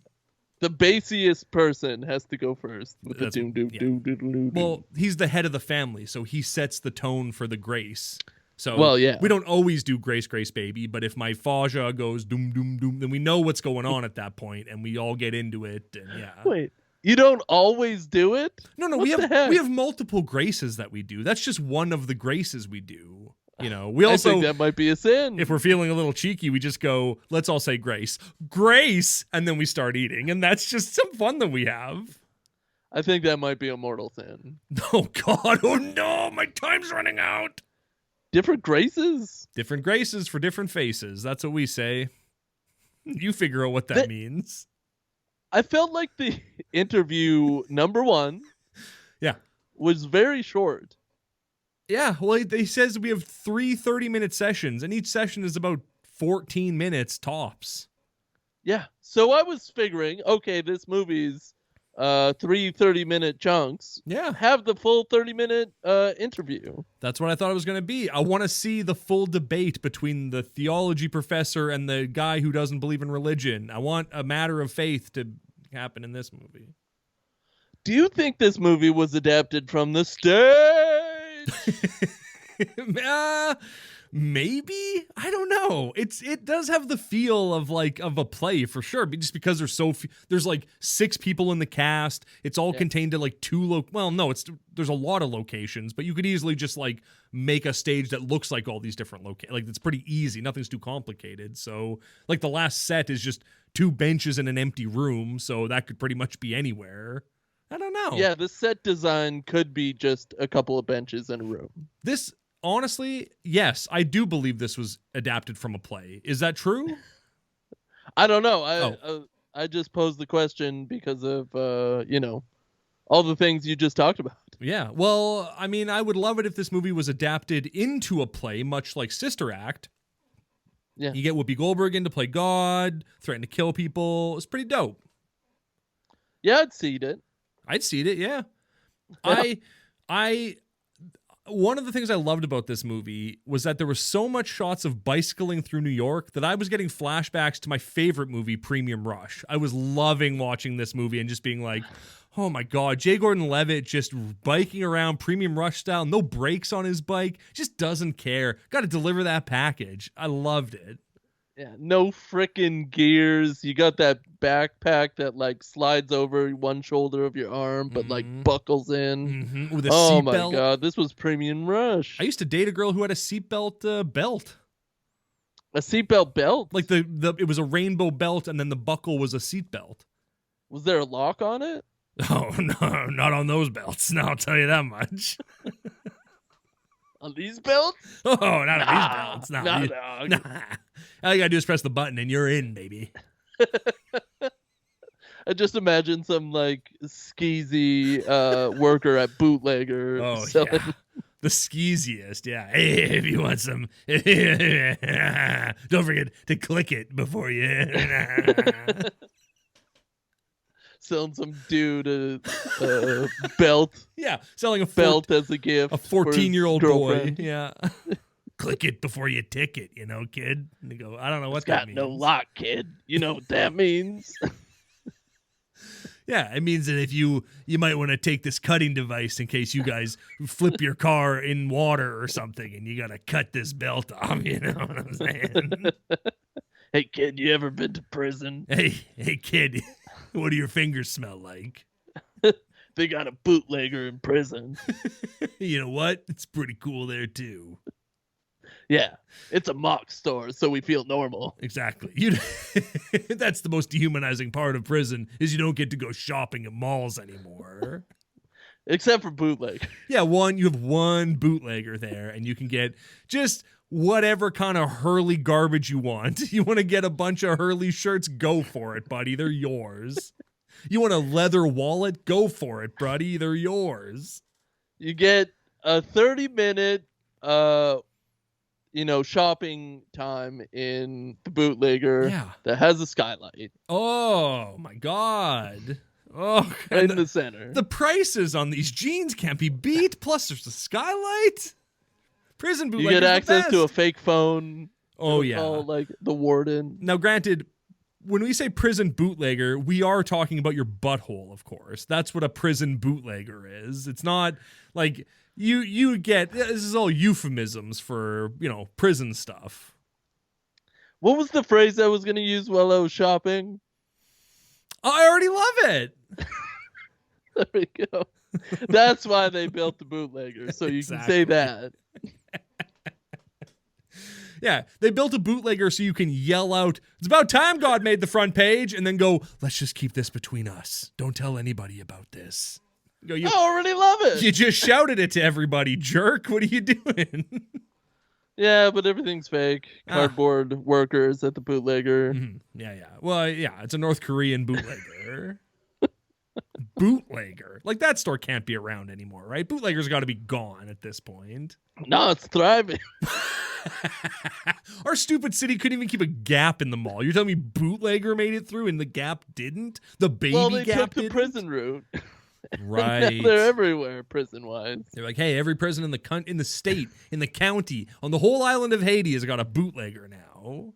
The bassiest person has to go first with the That's- doom, doom, yeah. doom, doom, doom, doom. Well, he's the head of the family, so he sets the tone for the grace. So Well, yeah. we don't always do Grace, Grace, baby, but if my Faja goes doom, doom, doom, then we know what's going on at that point, and we all get into it, and yeah. Wait, you don't always do it? No, What we the heck? have multiple graces that we do. That's just one of the graces we do. You know, we I also, think that might be a sin. if we're feeling a little cheeky, we just go, let's all say grace. Grace! And then we start eating. And that's just some fun that we have. I think that might be a mortal sin. Oh, God. Oh, no. My time's running out. Different graces? Different graces for different faces. That's what we say. You figure out what that means. I felt like the interview number one Yeah. was very short. Yeah. Well, he says we have 3 30-minute sessions, and each session is about 14 minutes tops. Yeah. So I was figuring, okay, this movie's 3 30-minute chunks. Yeah. Have the full 30-minute interview. That's what I thought it was going to be. I want to see the full debate between the theology professor and the guy who doesn't believe in religion. I want a matter of faith to happen in this movie. Do you think this movie was adapted from the stage? Maybe, I don't know. It does have the feel of a play for sure, just because there's so few, there's like 6 people in the cast. It's all contained to like 2 there's a lot of locations, but you could easily just like make a stage that looks like all these different locations. Like, it's pretty easy. Nothing's too complicated. So like the last set is just 2 benches in an empty room, so that could pretty much be anywhere. I don't know. Yeah, the set design could be just a couple of benches in a room. This, honestly, yes, I do believe this was adapted from a play. Is that true? I don't know. I just posed the question because of all the things you just talked about. Yeah. Well, I mean, I would love it if this movie was adapted into a play, much like Sister Act. Yeah. You get Whoopi Goldberg in to play God, threaten to kill people. It's pretty dope. Yeah, I'd see it. I'd see it, yeah. I one of the things I loved about this movie was that there was so much shots of bicycling through New York that I was getting flashbacks to my favorite movie, Premium Rush. I was loving watching this movie and just being like, oh my God, J. Gordon-Levitt just biking around Premium Rush style, no brakes on his bike, just doesn't care. Got to deliver that package. I loved it. Yeah, no frickin' gears. You got that backpack that like slides over one shoulder of your arm, but like buckles in. With a Oh seatbelt. my God, this was Premium Rush. I used to date a girl who had a seatbelt belt. A seatbelt belt? Like it was a rainbow belt, and then the buckle was a seatbelt. Was there a lock on it? Oh no, not on those belts. No, I'll tell you that much. On these belts? Oh, not on these belts. No, nah, you- dog. nah. All you gotta do is press the button and you're in, baby. I just imagine some like skeezy worker at Bootlegger Oh, selling. yeah. The skeeziest, yeah. Hey, if you want some, don't forget to click it before you. Selling some dude a belt Yeah, selling a belt as a gift. a for his 14-year-old boy. girlfriend. Yeah. Click it before you tick it, kid. And they go, I don't know what It's that got means. no lock, kid. You know what that means? Yeah, it means that if you might want to take this cutting device in case you guys flip your car in water or something and you got to cut this belt off, you know what I'm saying? Hey, kid, you ever been to prison? Hey kid, what do your fingers smell like? They got a bootlegger in prison. You know what? It's pretty cool there too. Yeah, it's a mock store, so we feel normal. Exactly. That's the most dehumanizing part of prison is you don't get to go shopping at malls anymore. Except for bootleg. Yeah, you have one bootlegger there, and you can get just whatever kind of Hurley garbage you want. You want to get a bunch of Hurley shirts? Go for it, buddy. They're yours. You want a leather wallet? Go for it, buddy. They're yours. You get a 30-minute shopping time in the bootlegger Yeah. that has a skylight Oh, my God. Oh, in and the center. the prices on these jeans can't be beat. Plus, there's a skylight. Prison You bootlegger's get access the to a best. fake phone. Oh, It'll yeah. call, like the warden. Now, granted, when we say prison bootlegger, we are talking about your butthole, of course. That's what a prison bootlegger is. It's not like you get, this is all euphemisms for, prison stuff. What was the phrase I was going to use while I was shopping? Oh, I already love it. There we go. That's why they built the bootlegger, so you can say Exactly. that. Yeah, they built a bootlegger so you can yell out, "It's about time God made the front page," and then go, "Let's just keep this between us. Don't tell anybody about this." You, I already love it. you just shouted it to everybody, jerk. What are you doing? Yeah, but everything's fake. Cardboard workers at the bootlegger. Mhm. Yeah. Well, yeah, it's a North Korean bootlegger. Bootlegger. Like, that store can't be around anymore, right? Bootlegger's got to be gone at this point. No, it's thriving. Our stupid city couldn't even keep a Gap in the mall. You're telling me Bootlegger made it through and the Gap didn't? The baby Well, they Gap took the didn't? prison route. Right. They're everywhere, prison-wise. They're like, hey, every prison in the state, in the county, on the whole island of Haiti has got a bootlegger now.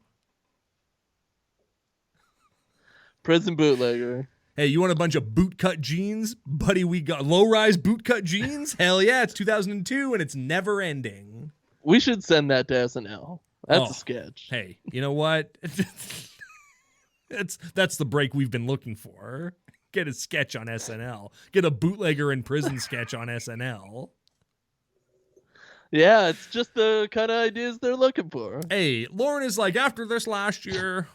Prison bootlegger. Hey, you want a bunch of bootcut jeans? Buddy, we got low-rise bootcut jeans? Hell yeah, it's 2002 and it's never ending. We should send that to SNL. That's Oh. a sketch. Hey, you know what? That's the break we've been looking for. Get a sketch on SNL. Get a bootlegger in prison sketch on SNL. Yeah, it's just the kind of ideas they're looking for. Hey, Lauren is like, after this last year,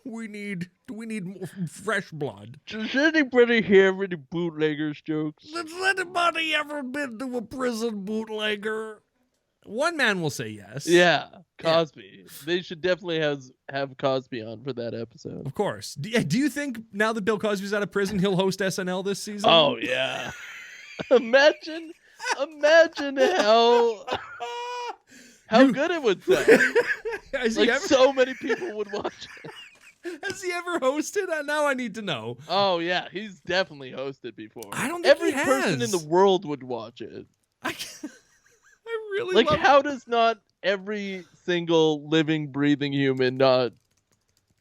we need more fresh blood. Does anybody have any bootleggers jokes? Has anybody ever been to a prison bootlegger? One man will say yes. Yeah, Cosby. They should definitely have Cosby on for that episode. Of course. Do you think now that Bill Cosby's out of prison, he'll host SNL this season? Oh yeah. Imagine how good it would sound. Has, Like he ever, so many people would watch it. has he ever hosted? Now I need to know. Oh yeah, he's definitely hosted before. I don't think every he person in has. the world would watch it. I really Like, love how does not every single living, breathing human not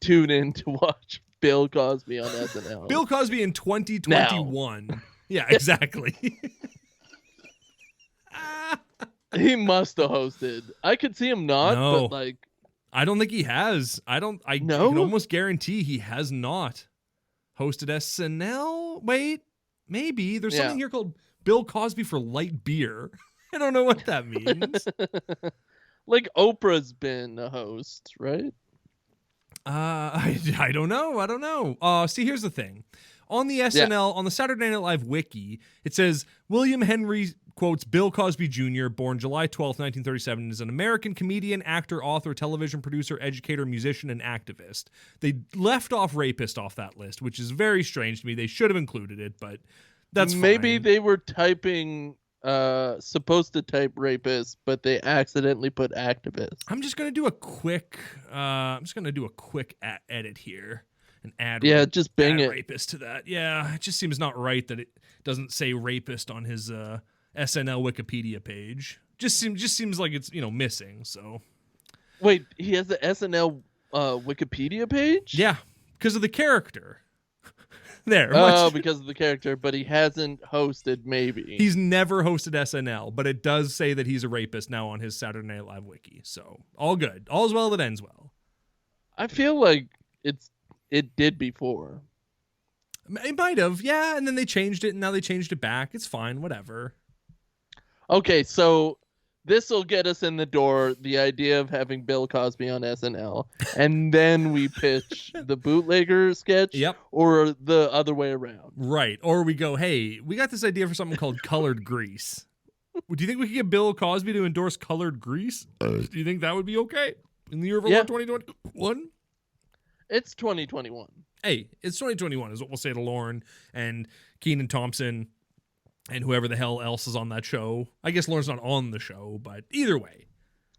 tune in to watch Bill Cosby on SNL? Bill Cosby in 2021. Yeah, exactly. He must have hosted. I could see him not, No. but like, I don't think he has. I No? can almost guarantee he has not hosted SNL. Wait, maybe. There's Yeah. something here called Bill Cosby for light beer. I don't know what that means. like Oprah's been a host, right? I don't know. See, here's the thing. On the SNL, on the Saturday Night Live wiki, it says William Henry quotes Bill Cosby Jr., born July 12, 1937, is an American comedian, actor, author, television producer, educator, musician, and activist. They left off rapist off that list, which is very strange to me. They should have included it, but that's maybe fine. they were typing supposed to type rapist, but they accidentally put activist. I'm just gonna do a quick edit here and add just bang it. rapist to that. Yeah, it just seems not right that it doesn't say rapist on his SNL Wikipedia page. Just seems like it's missing. So wait, he has the SNL Wikipedia page? yeah, because of the character. There. Because of the character, but he hasn't hosted. Maybe he's never hosted SNL, but it does say that he's a rapist now on his Saturday Night Live wiki. So all good, all's well that ends well. I feel like it did before. It might have, yeah, and then they changed it, and now they changed it back. It's fine, whatever. Okay, so this will get us in the door, the idea of having Bill Cosby on SNL, and then we pitch the bootlegger sketch, Yep. or the other way around. Right, or we go, hey, we got this idea for something called colored grease. Do you think we could get Bill Cosby to endorse colored grease? Do you think that would be okay in the year of our Lord 2021? It's 2021. Hey, it's 2021 is what we'll say to Lauren and Kenan Thompson and whoever the hell else is on that show. I guess Lauren's not on the show, but either way.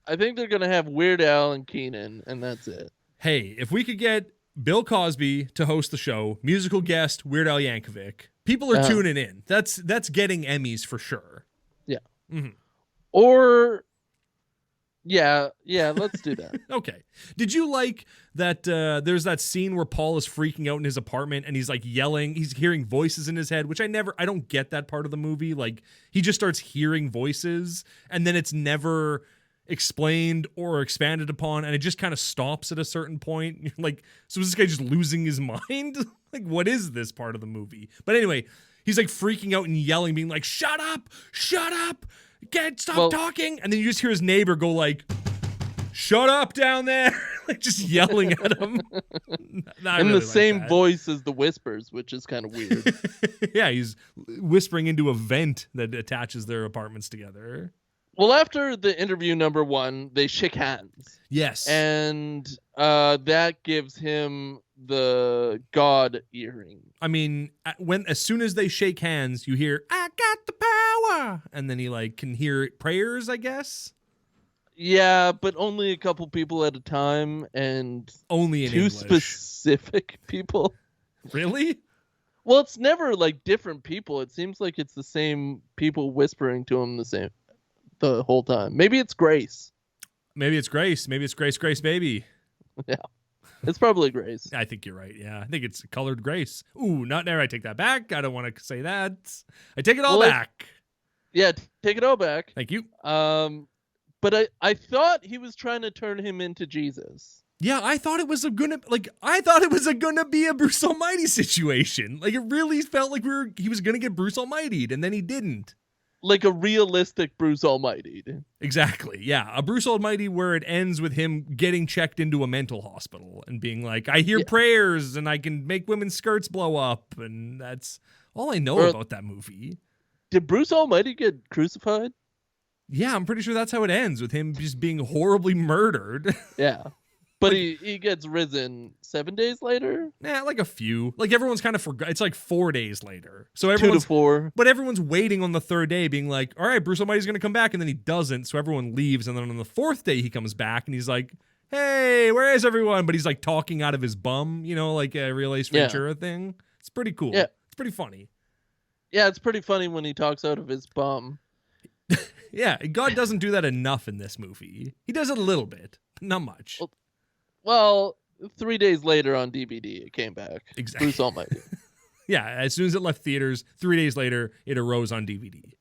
I think they're going to have Weird Al and Kenan, and that's it. Hey, if we could get Bill Cosby to host the show, musical guest Weird Al Yankovic, people are tuning in. That's getting Emmys for sure. Yeah. Mm-hmm. Or... Yeah, let's do that. Okay. Did you like that there's that scene where Paul is freaking out in his apartment and he's like yelling, he's hearing voices in his head, which I don't get that part of the movie. Like he just starts hearing voices and then it's never explained or expanded upon and it just kind of stops at a certain point. You're like, so is this guy just losing his mind? Like what is this part of the movie? But anyway, he's like freaking out and yelling, being like, shut up, can't stop talking. And then you just hear his neighbor go like, shut up down there. Like just yelling at him. In the same voice as the whispers, which is kind of weird. Yeah, he's whispering into a vent that attaches their apartments together. Well, after the interview number 1, they shake hands. Yes. And that gives him the God earring. I mean, as soon as they shake hands, you hear, I got the power. And then he like can hear prayers, I guess. Yeah, but only a couple people at a time and only in two English. Specific people. Really? Well, it's never like different people. It seems like it's the same people whispering to him the whole time. Maybe it's Grace. Maybe it's Grace. Maybe it's Grace, baby. Yeah. It's probably Grace. I think you're right. Yeah. I think it's colored Grace. Ooh, not there. I take that back. I don't want to say that. I take it all back. Yeah, take it all back. Thank you. But I thought he was trying to turn him into Jesus. Yeah, I thought it was gonna be a Bruce Almighty situation. Like it really felt like he was gonna get Bruce Almighty'd, and then he didn't. Like a realistic Bruce Almighty. Exactly. Yeah, a Bruce Almighty where it ends with him getting checked into a mental hospital and being like, I hear prayers and I can make women's skirts blow up, and that's all I know about that movie. Did Bruce Almighty get crucified? Yeah, I'm pretty sure that's how it ends, with him just being horribly murdered. Yeah. But he gets risen 7 days later? Nah, like a few. Like everyone's kind of forgot. It's like 4 days later. So 2 to 4. But everyone's waiting on the third day being like, all right, Bruce Almighty's going to come back. And then he doesn't. So everyone leaves. And then on the fourth day, he comes back and he's like, hey, where is everyone? But he's like talking out of his bum, like a Real Ace Ventura thing. It's pretty cool. Yeah. It's pretty funny. Yeah, it's pretty funny when he talks out of his bum. Yeah, God doesn't do that enough in this movie. He does it a little bit, but not much. Well, 3 days later on DVD, it came back. Exactly. Bruce Almighty. Yeah, as soon as it left theaters, 3 days later, it arose on DVD.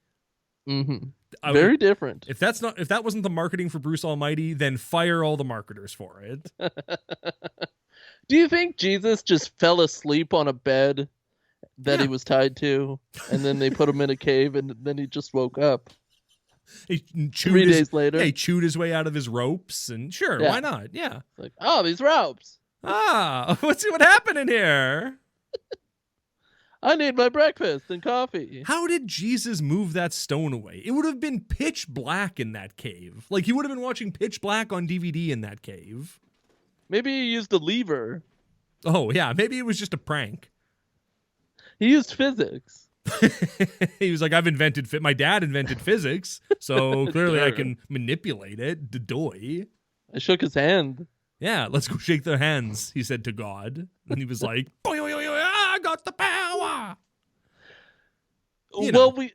Mm-hmm. Very different. If that wasn't the marketing for Bruce Almighty, then fire all the marketers for it. Do you think Jesus just fell asleep on a bed that he was tied to, and then they put him in a cave, and then he just woke up? He 3 days later. He chewed his way out of his ropes, and sure, why not? Yeah. Like, oh, these ropes. Let's see what happened in here. I need my breakfast and coffee. How did Jesus move that stone away? It would have been pitch black in that cave. Like, he would have been watching Pitch Black on DVD in that cave. Maybe he used a lever. Oh, yeah. Maybe it was just a prank. He used physics. He was like, my dad invented physics, so clearly I Sure. can manipulate it. Doy. I shook his hand. Yeah, let's go shake their hands, he said to God. And he was like, "Boy, oy, oy, oy, I got the power." You know. Well,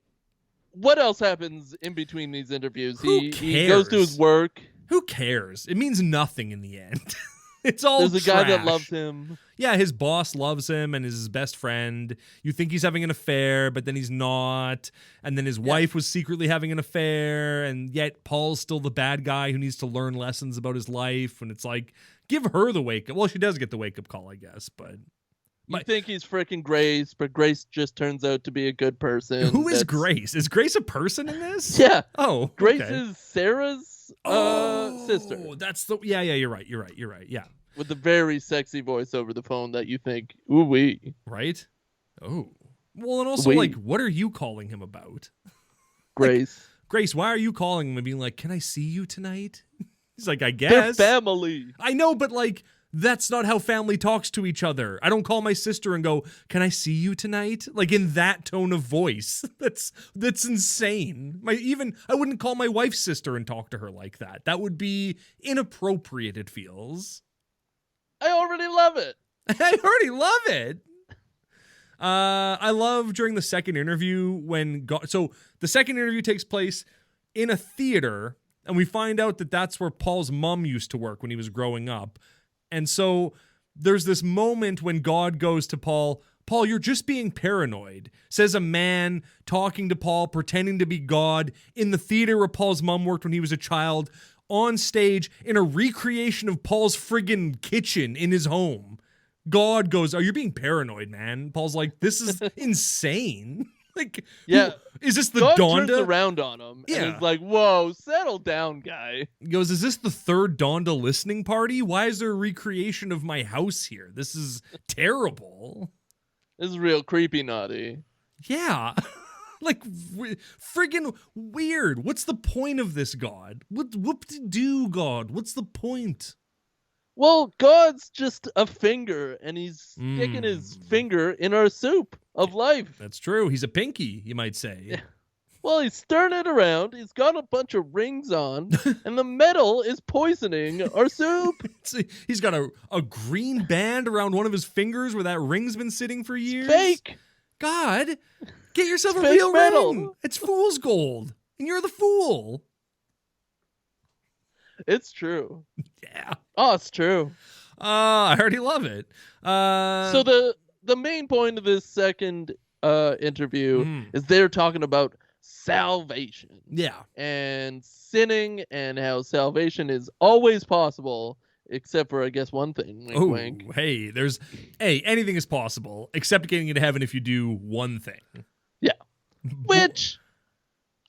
what else happens in between these interviews? Who He goes to his cares? work. Who cares? It means nothing in the end. It's all There's a guy that trash. loves him. Yeah, his boss loves him and is his best friend. You think he's having an affair, but then he's not. And then his wife was secretly having an affair, and yet Paul's still the bad guy who needs to learn lessons about his life. And it's like, give her the wake up. Well, she does get the wake up call, I guess, but You think he's freaking Grace, but Grace just turns out to be a good person. who is That's- Grace? Is Grace a person in this? Yeah. Oh, Grace okay. is Sarah's sister That's the yeah. You're right. Yeah. with the very sexy voice over the phone that you think, ooh wee. Right. Oh. Well, and also, Wait. like, what are you calling him about? Grace. Grace, why are you calling him and being like, "Can I see you tonight?" He's like, "I They're guess." family. I know, but like, that's not how family talks to each other. I don't call my sister and go, "Can I see you tonight?" Like in that tone of voice. That's insane. I wouldn't call my wife's sister and talk to her like that. That would be inappropriate, it feels. I already love it. I already love it. I love during the second interview when so the second interview takes place in a theater, and we find out that that's where Paul's mom used to work when he was growing up. And so there's this moment when God goes to Paul, "Paul, you're just being paranoid," says a man talking to Paul, pretending to be God in the theater where Paul's mom worked when he was a child, on stage in a recreation of Paul's friggin' kitchen in his home. God goes, "Oh, you're being paranoid, man." Paul's like, "This is insane." Like, Yeah. is this the God turns Donda? around on him Yeah. and is like, whoa, settle down, guy. He goes, "Is this the third Donda listening party? Why is there a recreation of my house here? This is terrible." This is real creepy naughty. Yeah. Like, friggin' weird. What's the point of this, God? What to do, God? What's the point? Well, God's just a finger, and he's sticking his finger in our soup of life. That's true. He's a pinky, you might say. Yeah. Well, he's stirring it around. He's got a bunch of rings on, and the metal is poisoning our soup. He's got a green band around one of his fingers where that ring's been sitting for years. Fake. God, get yourself It's a fake real metal. ring. It's fool's gold, and you're the fool. It's true. Yeah. Oh, it's true. I already love it. So the main point of this second interview is they're talking about salvation. Yeah. And sinning and how salvation is always possible, except for, I guess, one thing. Wink, Oh, wink. hey, anything is possible except getting into heaven if you do one thing. Yeah. Which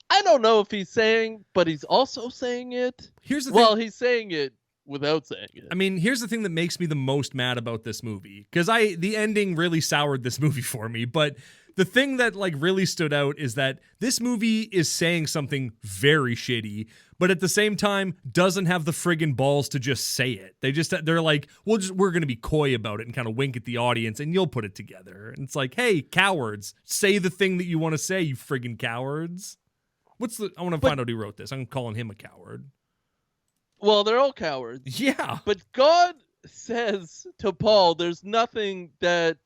I don't know if he's saying, but he's also saying it. Here's the Well, thing. he's saying it without saying it. I mean, here's the thing that makes me the most mad about this movie, because the ending really soured this movie for me. But the thing that like really stood out is that this movie is saying something very shitty, but at the same time doesn't have the friggin' balls to just say it. They're like, we're gonna be coy about it and kind of wink at the audience, and you'll put it together. And it's like, hey, cowards, say the thing that you want to say, you friggin' cowards. I want to find out who wrote this. I'm calling him a coward. Well, they're all cowards. Yeah. But God says to Paul, there's nothing that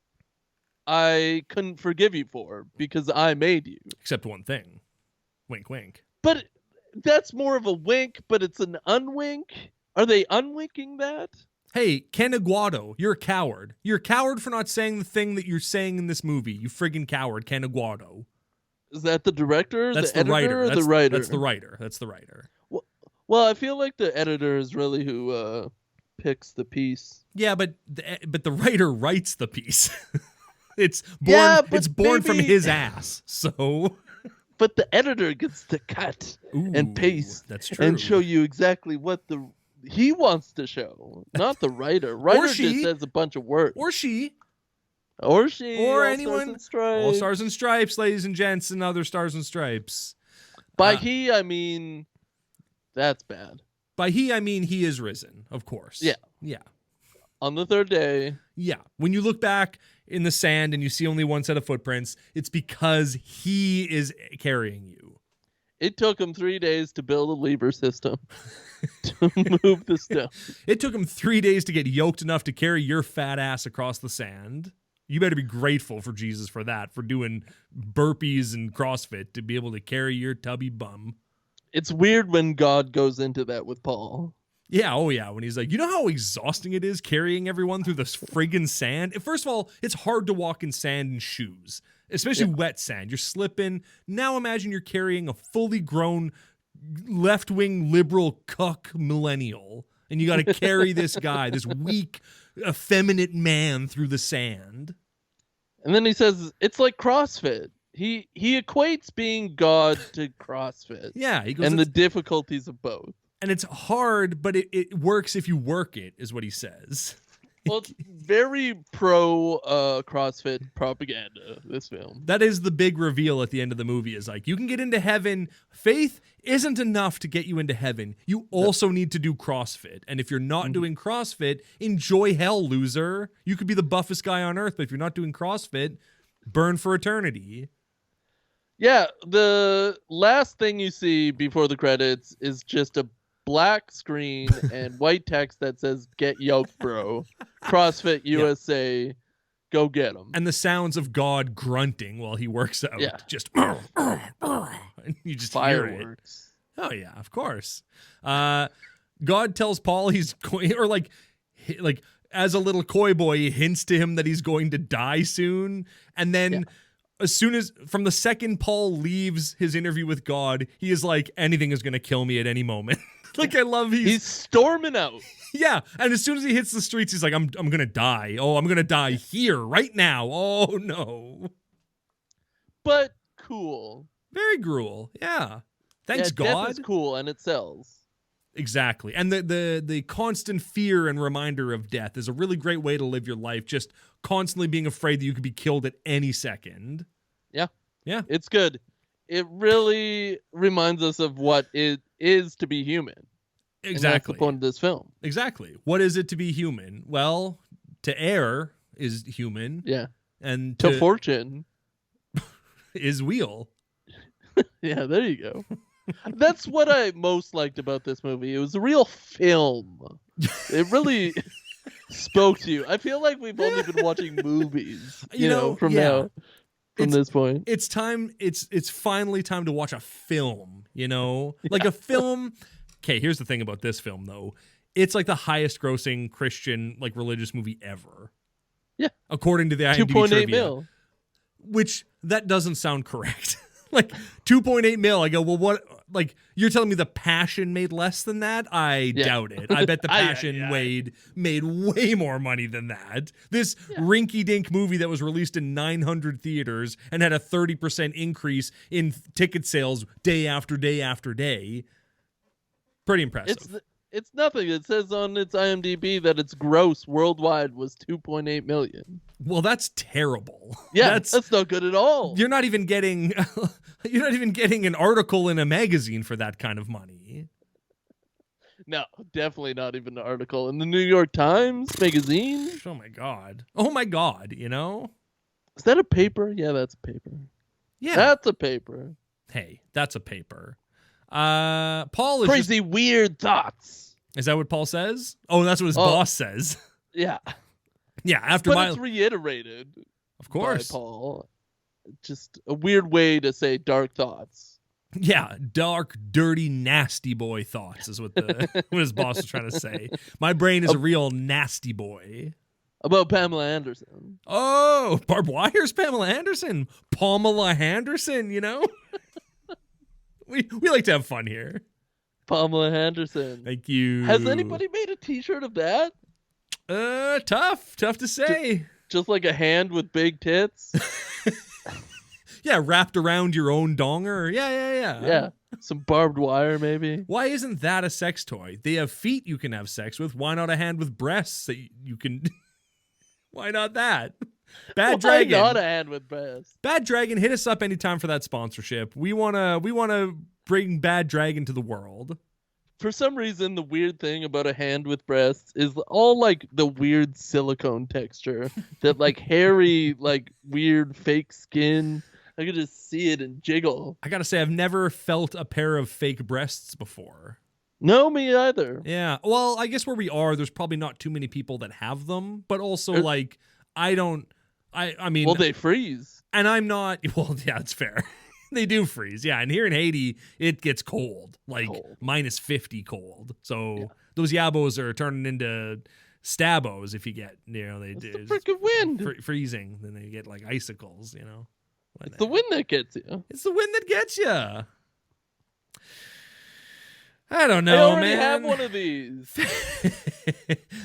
I couldn't forgive you for because I made you. Except one thing. Wink, wink. But that's more of a wink, but it's an unwink. Are they unwinking that? Hey, Ken Aguado, you're a coward. You're a coward for not saying the thing that you're saying in this movie. You friggin' coward, Ken Aguado. Is that the director, That's the editor, writer. or That's the writer? That's the writer. That's the writer. Well, I feel like the editor is really who picks the piece. Yeah, but the writer writes the piece. It's born. Yeah, but it's born from maybe- his ass. So. But the editor gets to cut and Ooh, paste That's true. and show you exactly what he wants to show, not the writer. Writer she. just says a bunch of words. Or she. Or she. Or All anyone. Stars and Stripes. All Stars and Stripes, ladies and gents, and other Stars and Stripes. By he, I mean, that's bad. By he, I mean he is risen, of course. Yeah. Yeah. On the third day. Yeah. When you look back in the sand and you see only one set of footprints, it's because he is carrying you. It took him 3 days to build a lever system to move the stone. It took him 3 days to get yoked enough to carry your fat ass across the sand. You better be grateful for Jesus for that, for doing burpees and CrossFit to be able to carry your tubby bum. It's weird when God goes into that with Paul. Yeah, oh yeah, when he's like, you know how exhausting it is carrying everyone through this friggin' sand? First of all, it's hard to walk in sand in shoes, especially wet sand. You're slipping. Now imagine you're carrying a fully grown left-wing liberal cuck millennial, and you got to carry this guy, this weak, effeminate man through the sand. And then he says, it's like CrossFit. He equates being God to CrossFit. Yeah, he goes, and the difficulties of both. And it's hard, but it works if you work it, is what he says. Well, it's very pro CrossFit propaganda, this film. That is the big reveal at the end of the movie, is like, you can get into heaven. Faith isn't enough to get you into heaven. You also need to do CrossFit. And if you're not doing CrossFit, enjoy hell, loser. You could be the buffest guy on earth, but if you're not doing CrossFit, burn for eternity. Yeah, the last thing you see before the credits is just a black screen and white text that says, get yoked, bro. CrossFit USA, go get them. And the sounds of God grunting while he works out. Yeah. Just, and you just hear it. Fireworks. Oh, yeah, of course. God tells Paul he's going, or like as a little coy boy, he hints to him that he's going to die soon. And then as soon as, from the second Paul leaves his interview with God, he is like, anything is going to kill me at any moment. Like, I love he's storming out. Yeah, and as soon as he hits the streets, he's like, I'm going to die. Oh, I'm going to die here, right now. Oh, no. But cool. Very gruel. Yeah. Thanks, God. Death is cool, and it sells. Exactly. And the constant fear and reminder of death is a really great way to live your life, just constantly being afraid that you could be killed at any second. Yeah. Yeah. It's good. It really reminds us of what it is to be human. Exactly. And that's the point of this film. Exactly. What is it to be human? Well, to err is human. Yeah. And to fortune is wheel. Yeah, there you go. That's what I most liked about this movie. It was a real film. It really spoke to you. I feel like we've only been watching movies, you know, from this point. It's time. It's finally time to watch a film, you know, like a film. Okay, here's the thing about this film, though. It's like the highest grossing Christian, like, religious movie ever. Yeah. According to the IMDb 2.8 trivia. mil. Which, that doesn't sound correct. Like, 2.8 mil. I go, well, what? Like, you're telling me The Passion made less than that? I doubt it. I bet The Passion made way more money than that. This rinky-dink movie that was released in 900 theaters and had a 30% increase in ticket sales day after day after day. Pretty impressive. It's nothing. It says on its IMDb that its gross worldwide was 2.8 million. Well, that's terrible. Yeah, that's not good at all. You're not even getting an article in a magazine for that kind of money. No, definitely not even an article in the New York Times magazine. Oh my god, you know? Is that a paper? Yeah, that's a paper. Yeah. That's a paper. Hey, that's a paper. Paul is crazy weird thoughts. Is that what Paul says? Oh, that's what his boss says. Yeah. Yeah, but it's reiterated. Of course. By Paul. Just a weird way to say dark thoughts. Yeah, dark, dirty, nasty boy thoughts is what what his boss was trying to say. My brain is a real nasty boy. About Pamela Anderson. Oh, barbed wire's Pamela Anderson. Pamela Henderson, you know? We like to have fun here. Pamela Henderson. Thank you. Has anybody made a t-shirt of that? Tough to say. Just like a hand with big tits? Yeah, wrapped around your own donger. Yeah. Yeah. Some barbed wire, maybe. Why isn't that a sex toy? They have feet you can have sex with. Why not a hand with breasts that you can... Why not that? Bad Dragon. Why not a hand with breasts? Bad Dragon, hit us up anytime for that sponsorship. We wanna bring Bad Dragon to the world. For some reason, the weird thing about a hand with breasts is all like the weird silicone texture, that like hairy, like weird fake skin. I could just see it and jiggle. I gotta say, I've never felt a pair of fake breasts before. No, me either. Yeah. Well, I guess where we are, there's probably not too many people that have them, but also like I mean, well, they freeze. And I'm not, well, yeah, it's fair. They do freeze. Yeah. And here in Haiti, it gets cold, like minus 50 cold. So those yabos are turning into stabos if you get, they do. It's the freaking wind. Freezing. Then they get like icicles, It's the wind that gets you. It's the wind that gets you. I don't know, I already man. have one of these.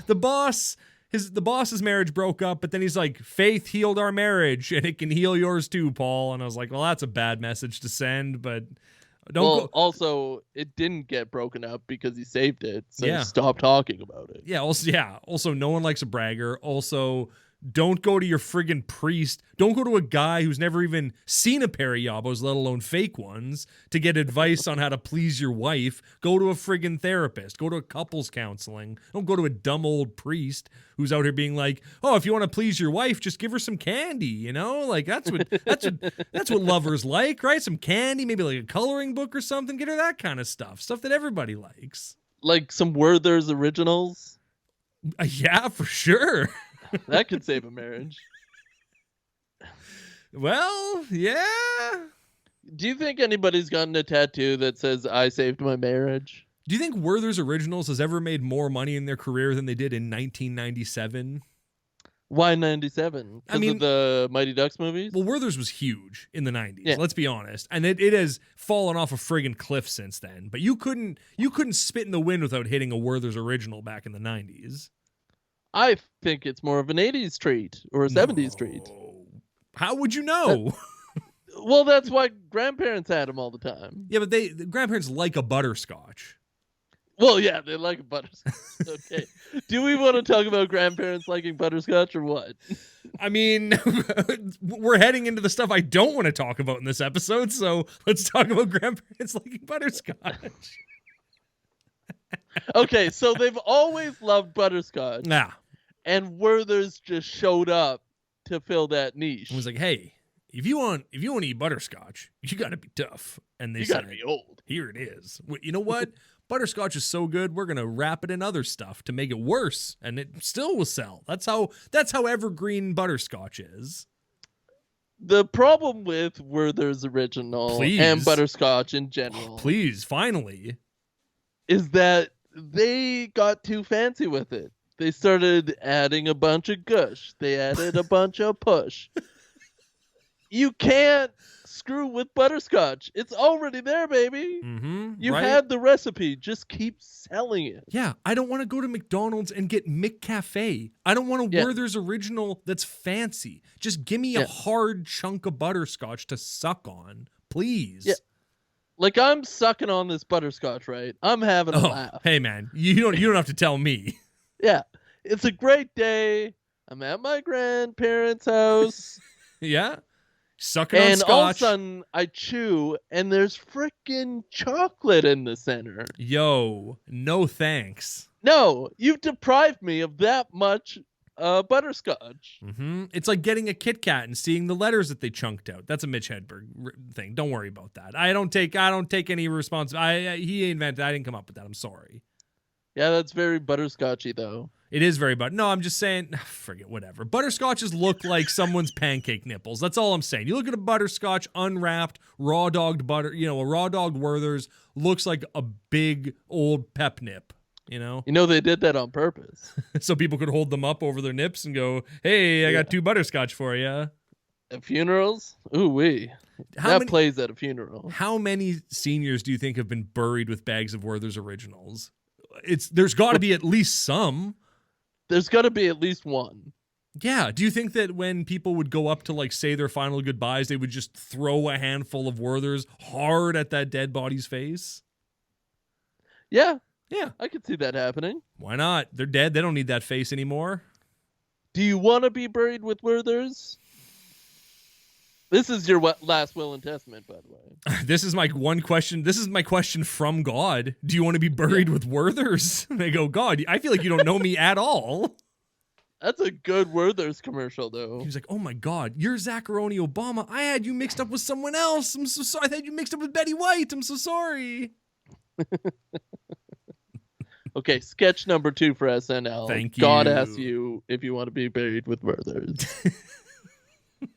The boss's marriage broke up, but then he's like, faith healed our marriage, and it can heal yours too, Paul. And I was like, well, that's a bad message to send, but don't go. Also, it didn't get broken up because he saved it, so stop talking about it. Yeah, also, no one likes a bragger. Also, don't go to your friggin' priest. Don't go to a guy who's never even seen a pair of yabos, let alone fake ones, to get advice on how to please your wife. Go to a friggin' therapist. Go to a couples counseling. Don't go to a dumb old priest who's out here being like, oh, if you want to please your wife, just give her some candy, Like that's what lovers like, right? Some candy, maybe like a coloring book or something. Get her that kind of stuff. Stuff that everybody likes. Like some Werther's Originals? Yeah, for sure. That could save a marriage. Well, yeah. Do you think anybody's gotten a tattoo that says, I saved my marriage? Do you think Werther's Originals has ever made more money in their career than they did in 1997? Why 97? Because of the Mighty Ducks movies? Well, Werther's was huge in the 90s, let's be honest. And it has fallen off a friggin' cliff since then. But you couldn't spit in the wind without hitting a Werther's Original back in the 90s. I think it's more of an 80s treat or a 70s treat. How would you know? Well, that's why grandparents had them all the time. Yeah, but the grandparents like a butterscotch. Well, yeah, they like a butterscotch. Okay. Do we want to talk about grandparents liking butterscotch or what? I mean, we're heading into the stuff I don't want to talk about in this episode, so let's talk about grandparents liking butterscotch. Okay, so they've always loved butterscotch. Yeah. And Werther's just showed up to fill that niche. I was like, hey, if you want to eat butterscotch, you got to be tough. And they said, got to be old. Here it is. You know what? Butterscotch is so good, we're going to wrap it in other stuff to make it worse, and it still will sell. That's how evergreen butterscotch is. The problem with Werther's Original and butterscotch in general, finally, is that they got too fancy with it. They started adding a bunch of gush. They added a bunch of push. You can't screw with butterscotch. It's already there, baby. Mm-hmm, you had the recipe. Just keep selling it. Yeah, I don't want to go to McDonald's and get McCafe. I don't want a Werther's Original that's fancy. Just give me a hard chunk of butterscotch to suck on, please. Yeah. Like, I'm sucking on this butterscotch, right? I'm having a laugh. Hey, man, you don't have to tell me. Yeah, it's a great day. I'm at my grandparents' house. Yeah, sucking on scotch. And all of a sudden, I chew, and there's freaking chocolate in the center. Yo, no thanks. No, you've deprived me of that much butterscotch. Mm-hmm. It's like getting a Kit Kat and seeing the letters that they chunked out. That's a Mitch Hedberg thing. Don't worry about that. I don't take any responsibility. He invented. I didn't come up with that. I'm sorry. Yeah, that's very butterscotchy, though. It is very No, I'm just saying, forget whatever. Butterscotches look like someone's pancake nipples. That's all I'm saying. You look at a butterscotch, unwrapped, raw dogged butter, a raw dogged Werther's looks like a big old pep nip, they did that on purpose. So people could hold them up over their nips and go, hey, I got 2 butterscotch for you. At funerals? Ooh-wee. That plays at a funeral. How many seniors do you think have been buried with bags of Werther's Originals? There's got to be at least some. There's got to be at least one. Yeah. Do you think that when people would go up to say their final goodbyes, they would just throw a handful of Werther's hard at that dead body's face? Yeah. Yeah. I could see that happening. Why not? They're dead. They don't need that face anymore. Do you want to be buried with Werthers? This is your last will and testament, by the way. This is my one question. This is my question from God. Do you want to be buried with Werthers? And they go, God, I feel like you don't know me at all. That's a good Werther's commercial, though. He's like, oh my God, you're Zacharoni Obama. I had you mixed up with someone else. I'm so sorry. I had you mixed up with Betty White. I'm so sorry. Okay, sketch number 2 for SNL. Thank you. God asks you if you want to be buried with Werther's.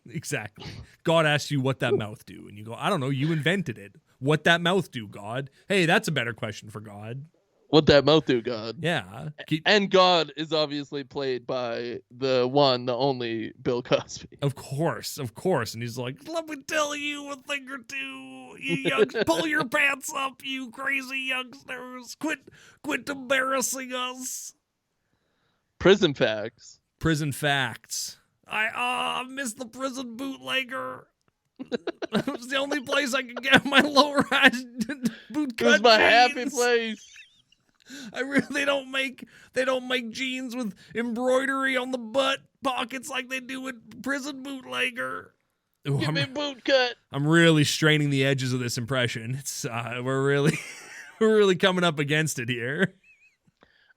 Exactly. God asks you what that mouth do. And you go, I don't know. You invented it. What that mouth do, God? Hey, that's a better question for God. What that mouth do, God? Yeah. And God is obviously played by the one, the only Bill Cosby. Of course. And he's like, let me tell you a thing or two. You youngs, pull your pants up, you crazy youngsters. Quit embarrassing us. Prison facts. Prison facts. I missed the prison bootlegger. It was the only place I could get my low-rise boot cut It was my jeans. happy place. They don't make jeans with embroidery on the butt pockets like they do with prison bootlegger. Ooh, Give me boot cut. I'm really straining the edges of this impression. It's we're really coming up against it here.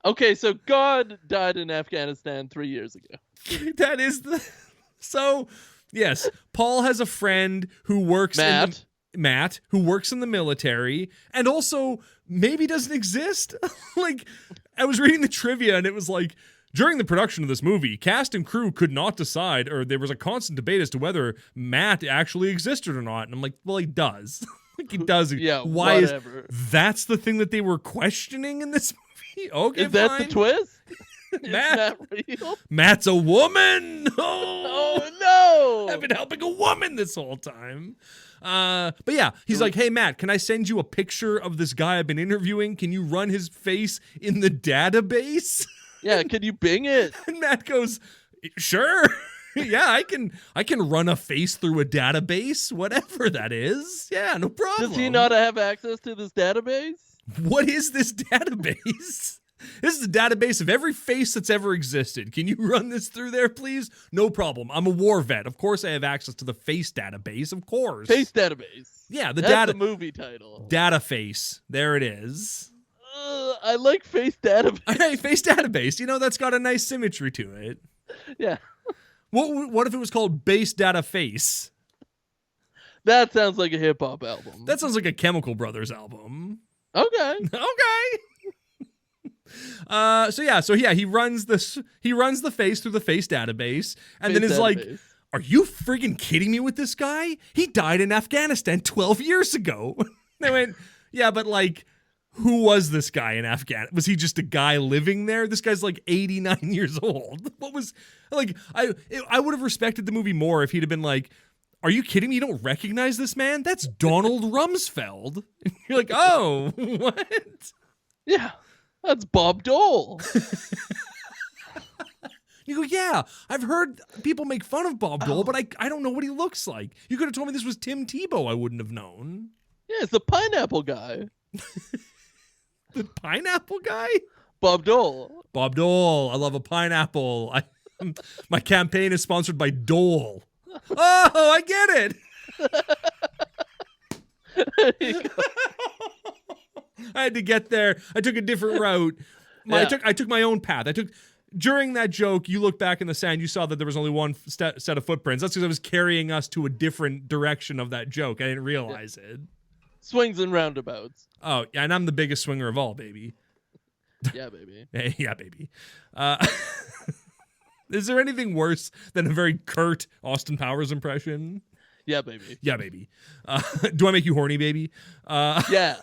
Okay, so God died in Afghanistan 3 years ago. That is so. Yes, Paul has a friend who works Matt, who works in the military and also maybe doesn't exist. Like, I was reading the trivia and it was like, during the production of this movie, cast and crew could not decide, or there was a constant debate as to whether Matt actually existed or not. And I'm like, well, he does. Like, he does. Yeah, why whatever. That's the thing that they were questioning in this movie? Okay, Is that fine. the twist? Matt, Is that real? Matt's a woman. Oh, no. I've been helping a woman this whole time. But yeah, he's like, hey, Matt, can I send you a picture of this guy I've been interviewing? Can you run his face in the database? Yeah, can you Bing it? And Matt goes, sure. Yeah, I can run a face through a database, whatever that is. Yeah, no problem. Does he not have access to this database? What is this database? This is a database of every face that's ever existed. Can you run this through there, please? No problem. I'm a war vet. Of course I have access to the face database. Of course. Face database. Yeah, That's the movie title. Data face. There it is. I like face database. Hey, face database. You know, that's got a nice symmetry to it. Yeah. What if it was called Base Data Face? That sounds like a hip hop album. That sounds like a Chemical Brothers album. Okay. Okay. So he runs the face through the face database and then is like, are you friggin' kidding me with this guy? He died in Afghanistan 12 years ago. They went, yeah, but like, who was this guy in Afghanistan? Was he just a guy living there? This guy's like 89 years old. What was, like, I would have respected the movie more if he'd have been like, are you kidding me? You don't recognize this man? That's Donald Rumsfeld. And you're like, oh, what? Yeah. That's Bob Dole. You go, yeah, I've heard people make fun of Bob Dole, but I don't know what he looks like. You could have told me this was Tim Tebow. I wouldn't have known. Yeah, it's the pineapple guy. The pineapple guy? Bob Dole. Bob Dole. I love a pineapple. My campaign is sponsored by Dole. Oh, I get it. There you go. I had to get there. I took a different route. I took my own path. During that joke, you look back in the sand, you saw that there was only one set of footprints. That's because I was carrying us to a different direction of that joke. I didn't realize it. Swings and roundabouts. Oh, yeah, and I'm the biggest swinger of all, baby. Yeah, baby. Hey, yeah, baby. Is there anything worse than a very curt Austin Powers impression? Yeah, baby. Yeah, baby. Do I make you horny, baby? Yeah.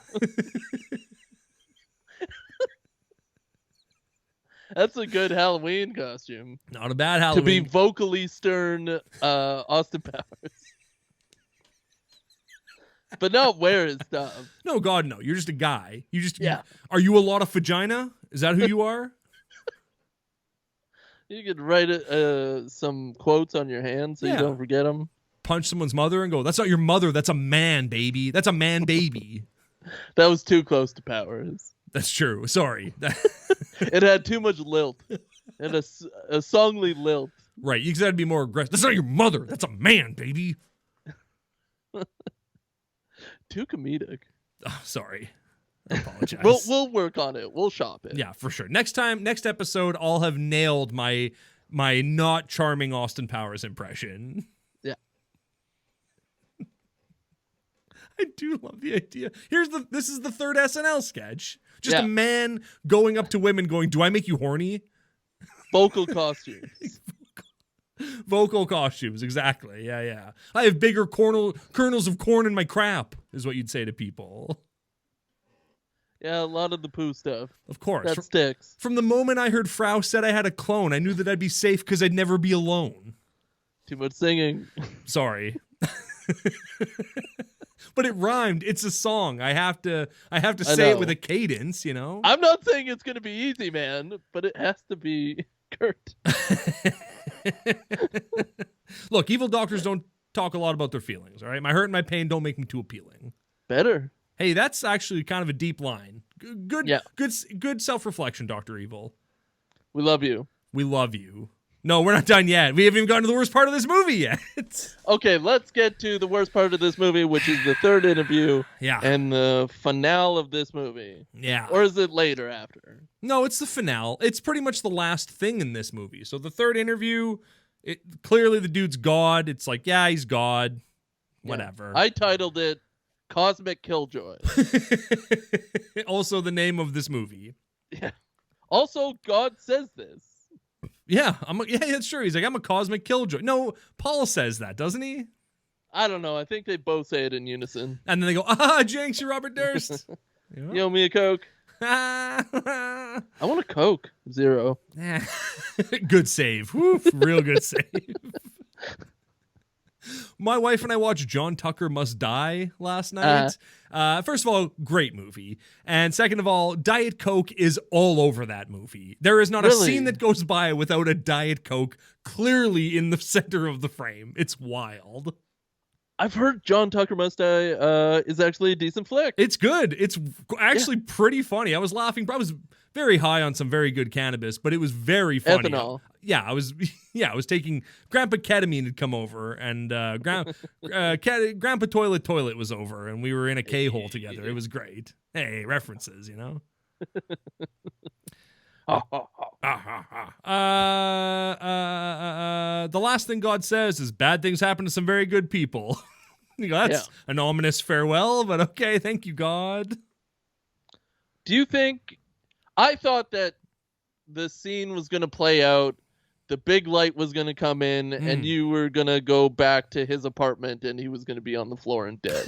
That's a good Halloween costume. Not a bad Halloween. To be vocally stern Austin Powers. But not wear his stuff. No, God, no. You're just a guy. Are you a lot of vagina? Is that who you are? You could write some quotes on your hand so you don't forget them. Punch someone's mother and go, that's not your mother. That's a man, baby. That's a man, baby. That was too close to Powers. That's true. Sorry. It had too much lilt. And a songly lilt. Right, you gotta be more aggressive. That's not your mother. That's a man, baby. Too comedic. Oh, sorry. I apologize. We'll work on it. We'll shop it. Yeah, for sure. Next episode, I'll have nailed my not charming Austin Powers impression. Yeah. I do love the idea. This is the third SNL sketch. Just Yeah. a man going up to women going, "Do I make you horny?" Vocal costumes. Vocal costumes, exactly. Yeah. I have bigger kernels of corn in my crap, is what you'd say to people. Yeah, a lot of the poo stuff. Of course. That sticks. From the moment I heard Frau said I had a clone, I knew that I'd be safe because I'd never be alone. Too much singing. Sorry. But it rhymed. It's a song. I have to say it with a cadence, you know? I'm not saying it's going to be easy, man, but it has to be Kurt. Look, evil doctors don't talk a lot about their feelings, all right? My hurt and my pain don't make me too appealing. Better. Hey, that's actually kind of a deep line. Good self-reflection, Dr. Evil. We love you. We love you. No, we're not done yet. We haven't even gotten to the worst part of this movie yet. Okay, let's get to the worst part of this movie, which is the third interview. Yeah. And the finale of this movie. Yeah. Or is it later after? No, it's the finale. It's pretty much the last thing in this movie. So the third interview, clearly the dude's God. It's like, yeah, he's God. Whatever. Yeah. I titled it Cosmic Killjoy. Also the name of this movie. Yeah. Also, God says this. Yeah, that's true. He's like, I'm a cosmic killjoy. No, Paul says that, doesn't he? I don't know. I think they both say it in unison. And then they go, Jinx, you're Robert Durst. You owe me a Coke. I want a Coke. Zero. Good save. Woof, real good save. My wife and I watched John Tucker Must Die last night. First of all, great movie. And second of all, Diet Coke is all over that movie. There is not a scene that goes by without a Diet Coke clearly in the center of the frame. It's wild. I've heard John Tucker Must Die is actually a decent flick. It's good. It's actually pretty funny. I was laughing. I was very high on some very good cannabis, but it was very funny. Ethanol. I was taking Grandpa Ketamine had come over, and Grandpa Toilet was over, and we were in a K-hole together. It was great. Hey, references, you know? The last thing God says is bad things happen to some very good people. You go, that's an ominous farewell, but okay, thank you, God. Do you think... I thought that the scene was going to play out, the big light was going to come in, and you were going to go back to his apartment, and he was going to be on the floor and dead.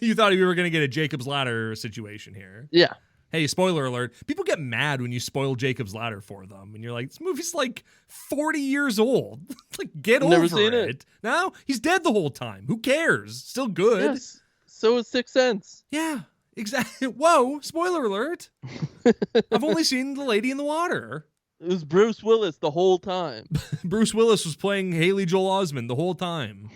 You thought we were going to get a Jacob's Ladder situation here. Yeah. Hey, spoiler alert. People get mad when you spoil Jacob's Ladder for them. And you're like, this movie's like 40 years old. Like, get over Never seen it. No, he's dead the whole time. Who cares? Still good. Yes. So is Sixth Sense. Yeah, exactly. Whoa, spoiler alert. I've only seen The Lady in the Water. It was Bruce Willis the whole time. Bruce Willis was playing Haley Joel Osment the whole time.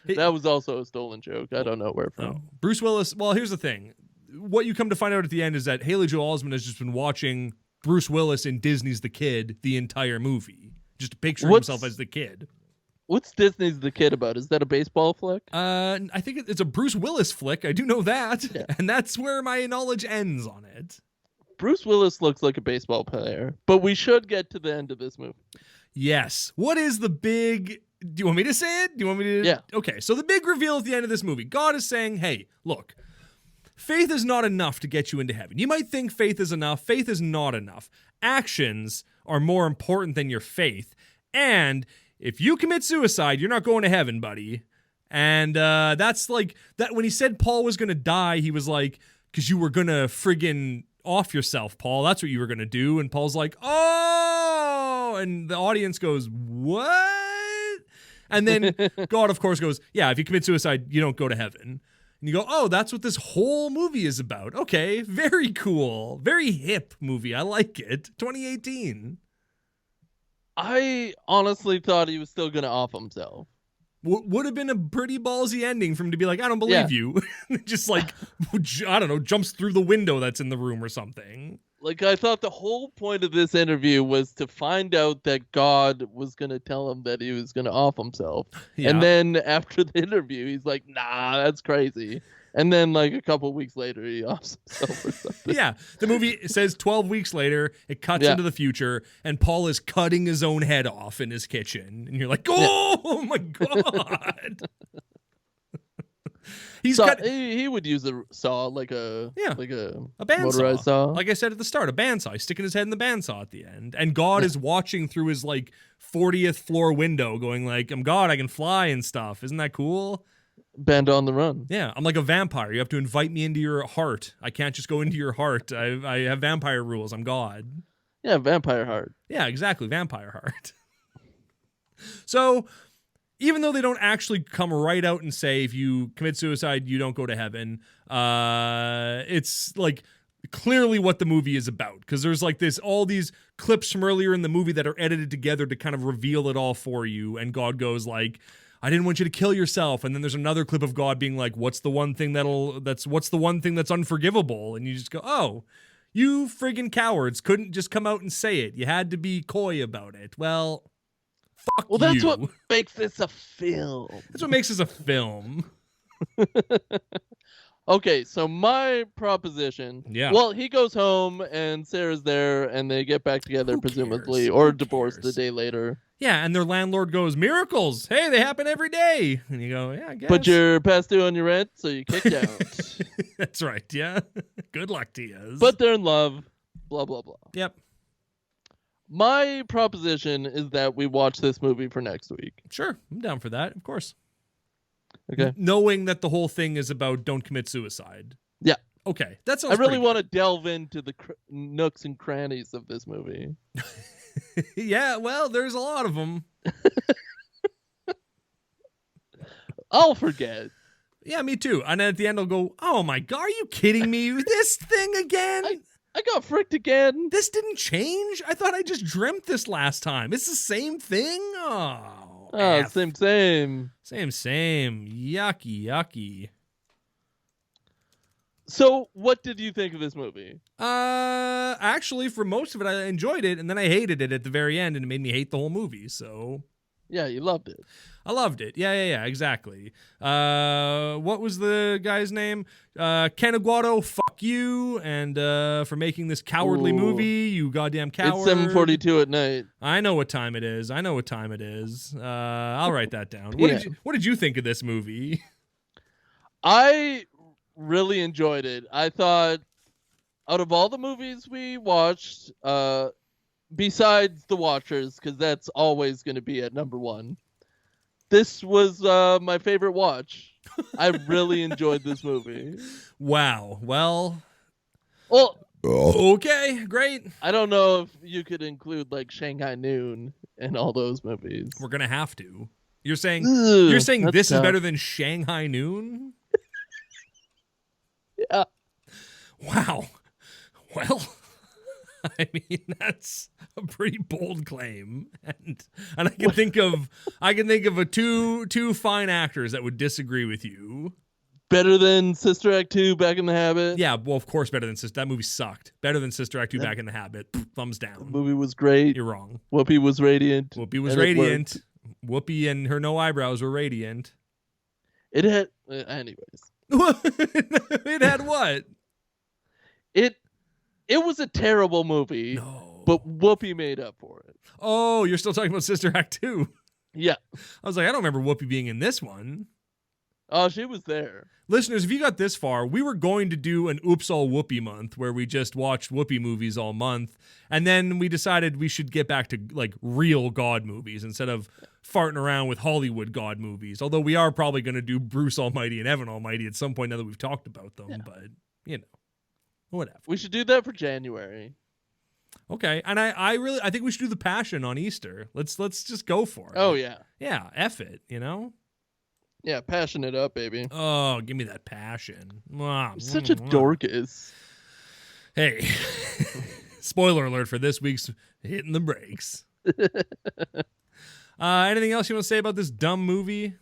That was also a stolen joke. I don't know where from. Oh. Bruce Willis, well, here's the thing. What you come to find out at the end is that Haley Joel Osment has just been watching Bruce Willis in Disney's The Kid the entire movie. Just picturing himself as the kid. What's Disney's The Kid about? Is that a baseball flick? I think it's a Bruce Willis flick. I do know that. Yeah. And that's where my knowledge ends on it. Bruce Willis looks like a baseball player, but we should get to the end of this movie. Yes. What is the big... Do you want me to say it? Do you want me to... Yeah. Okay, so the big reveal at the end of this movie. God is saying, hey, look, faith is not enough to get you into heaven. You might think faith is enough. Faith is not enough. Actions are more important than your faith. And if you commit suicide, you're not going to heaven, buddy. And that's like... that. When he said Paul was going to die, he was like, because you were going to friggin' off yourself, Paul. That's what you were going to do. And Paul's like, oh! And the audience goes, what? And then God, of course, goes, yeah, if you commit suicide, you don't go to heaven. And you go, oh, that's what this whole movie is about. Okay, very cool. Very hip movie. I like it. 2018. I honestly thought he was still going to off himself. Would have been a pretty ballsy ending for him to be like, I don't believe you. Just like, I don't know, jumps through the window that's in the room or something. Like, I thought the whole point of this interview was to find out that God was going to tell him that he was going to off himself. Yeah. And then after the interview, he's like, nah, that's crazy. And then, like, a couple weeks later, he offs himself or something. Yeah, the movie says 12 weeks later, it cuts Yeah. into the future, and Paul is cutting his own head off in his kitchen. And you're like, oh my God. He would use a saw, like a bandsaw. motorized saw. Like I said at the start, a bandsaw. He's sticking his head in the bandsaw at the end. And God is watching through his, like, 40th floor window going like, I'm God, I can fly and stuff. Isn't that cool? Band on the run. Yeah, I'm like a vampire. You have to invite me into your heart. I can't just go into your heart. I have vampire rules. I'm God. Yeah, vampire heart. Yeah, exactly. Vampire heart. So, even though they don't actually come right out and say if you commit suicide, you don't go to heaven, it's like clearly what the movie is about. Because there's like all these clips from earlier in the movie that are edited together to kind of reveal it all for you. And God goes like, I didn't want you to kill yourself. And then there's another clip of God being like, what's the one thing that's unforgivable? And you just go, oh, you friggin' cowards couldn't just come out and say it. You had to be coy about it. Well, fuck you. That's what makes this a film. That's what makes this a film. Okay, so my proposition. Yeah. Well, he goes home and Sarah's there and they get back together, Who presumably, cares? or Who divorced cares? a day later. Yeah, and their landlord goes, miracles. Hey, they happen every day. And you go, yeah, I guess. But you're past due on your rent, so you kicked out. That's right, yeah. Good luck to you. But they're in love. Blah, blah, blah. Yep, My proposition is that we watch this movie for next week. sure. I'm down for that, of course. Okay. Knowing that the whole thing is about don't commit suicide. Yeah. Okay, that sounds I really pretty want to delve into the nooks and crannies of this movie. good. Yeah, well, there's a lot of them. I'll forget. Yeah, me too. And then at the end, I'll go, oh my God, are you kidding me? This thing again? I got fricked again. This didn't change? I thought I just dreamt this last time. It's the same thing? Oh, Oh, F. same. Same. Yucky. So, what did you think of this movie? Actually, for most of it, I enjoyed it, and then I hated it at the very end, and it made me hate the whole movie, so... Yeah, you loved it. I loved it. Yeah, exactly. What was the guy's name? Ken Aguado, fuck you, and for making this cowardly Ooh. movie, you goddamn coward. It's 7:42 at night. I know what time it is. I'll write that down. What did you think of this movie? I really enjoyed it. I thought out of all the movies we watched, besides The Watchers, because that's always going to be at number one, this was my favorite watch. I really enjoyed this movie. Wow. Well, Well, okay, great. I don't know if you could include like Shanghai Noon and all those movies. We're gonna have to. You're saying Ugh, this that's is tough. better than Shanghai Noon? Yeah. Wow. Well, I mean that's a pretty bold claim, and I can think of a two fine actors that would disagree with you. Better than Sister Act 2, Back in the Habit. Yeah, well, of course, better than Sister. That movie sucked. Better than Sister Act 2, Back in the Habit. Thumbs The down. movie was great. You're wrong. Whoopi was radiant. Whoopi was and it radiant. Whoopi and her no eyebrows were radiant. It had, anyways. It had what? It was a terrible movie, No. but Whoopi made up for it. Oh, you're still talking about Sister Act 2. Yeah. I was like, I don't remember Whoopi being in this one. Oh, she was there. Listeners, if you got this far, we were going to do an Oops All Whoopi month where we just watched Whoopi movies all month. And then we decided we should get back to like real God movies instead of farting around with Hollywood God movies. Although we are probably going to do Bruce Almighty and Evan Almighty at some point now that we've talked about them. Yeah. But, you know, whatever. We should do that for January. Okay. And I think we should do The Passion on Easter. Let's just go for it. Oh, yeah. Yeah, F it, you know? Yeah, passion it up, baby. Oh, give me that passion. Mwah, You're such a mwah. dorcas. Hey, spoiler alert for this week's Hitting the Brakes. Anything else you want to say about this dumb movie?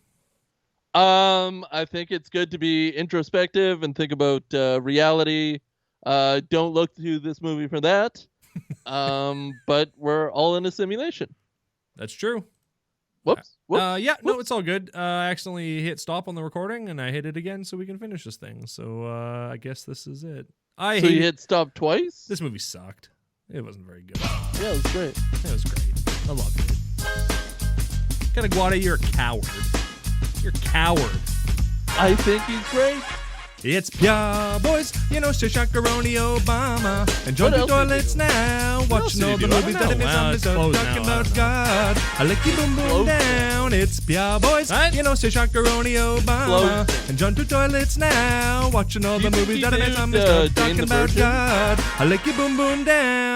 I think it's good to be introspective and think about reality. Don't look to this movie for that. But we're all in a simulation. That's true. Whoops. Yeah, no, it's all good. I accidentally hit stop on the recording, and I hit it again so we can finish this thing. So I guess this is it. So you hit stop twice? This movie sucked. It wasn't very good. Yeah, it was great. It was great. I loved it. Kanaguara, you're a coward. You're a coward. I think he's great. It's Pia Boys, you know, Shashakaroni Obama, and John What to else did toilets he do? now, else watching did he all the do? I movies don't that know. have missed Well, on it's this closed talking now. I about don't know. God. I like you boom boom Closed down. It's Pia Boys, What? you know, Shashakaroni Obama, Closed. and John to toilets now, watching all You the think movies he that have missed did, on this Jane talking the about Virgin? God. I like you boom boom down.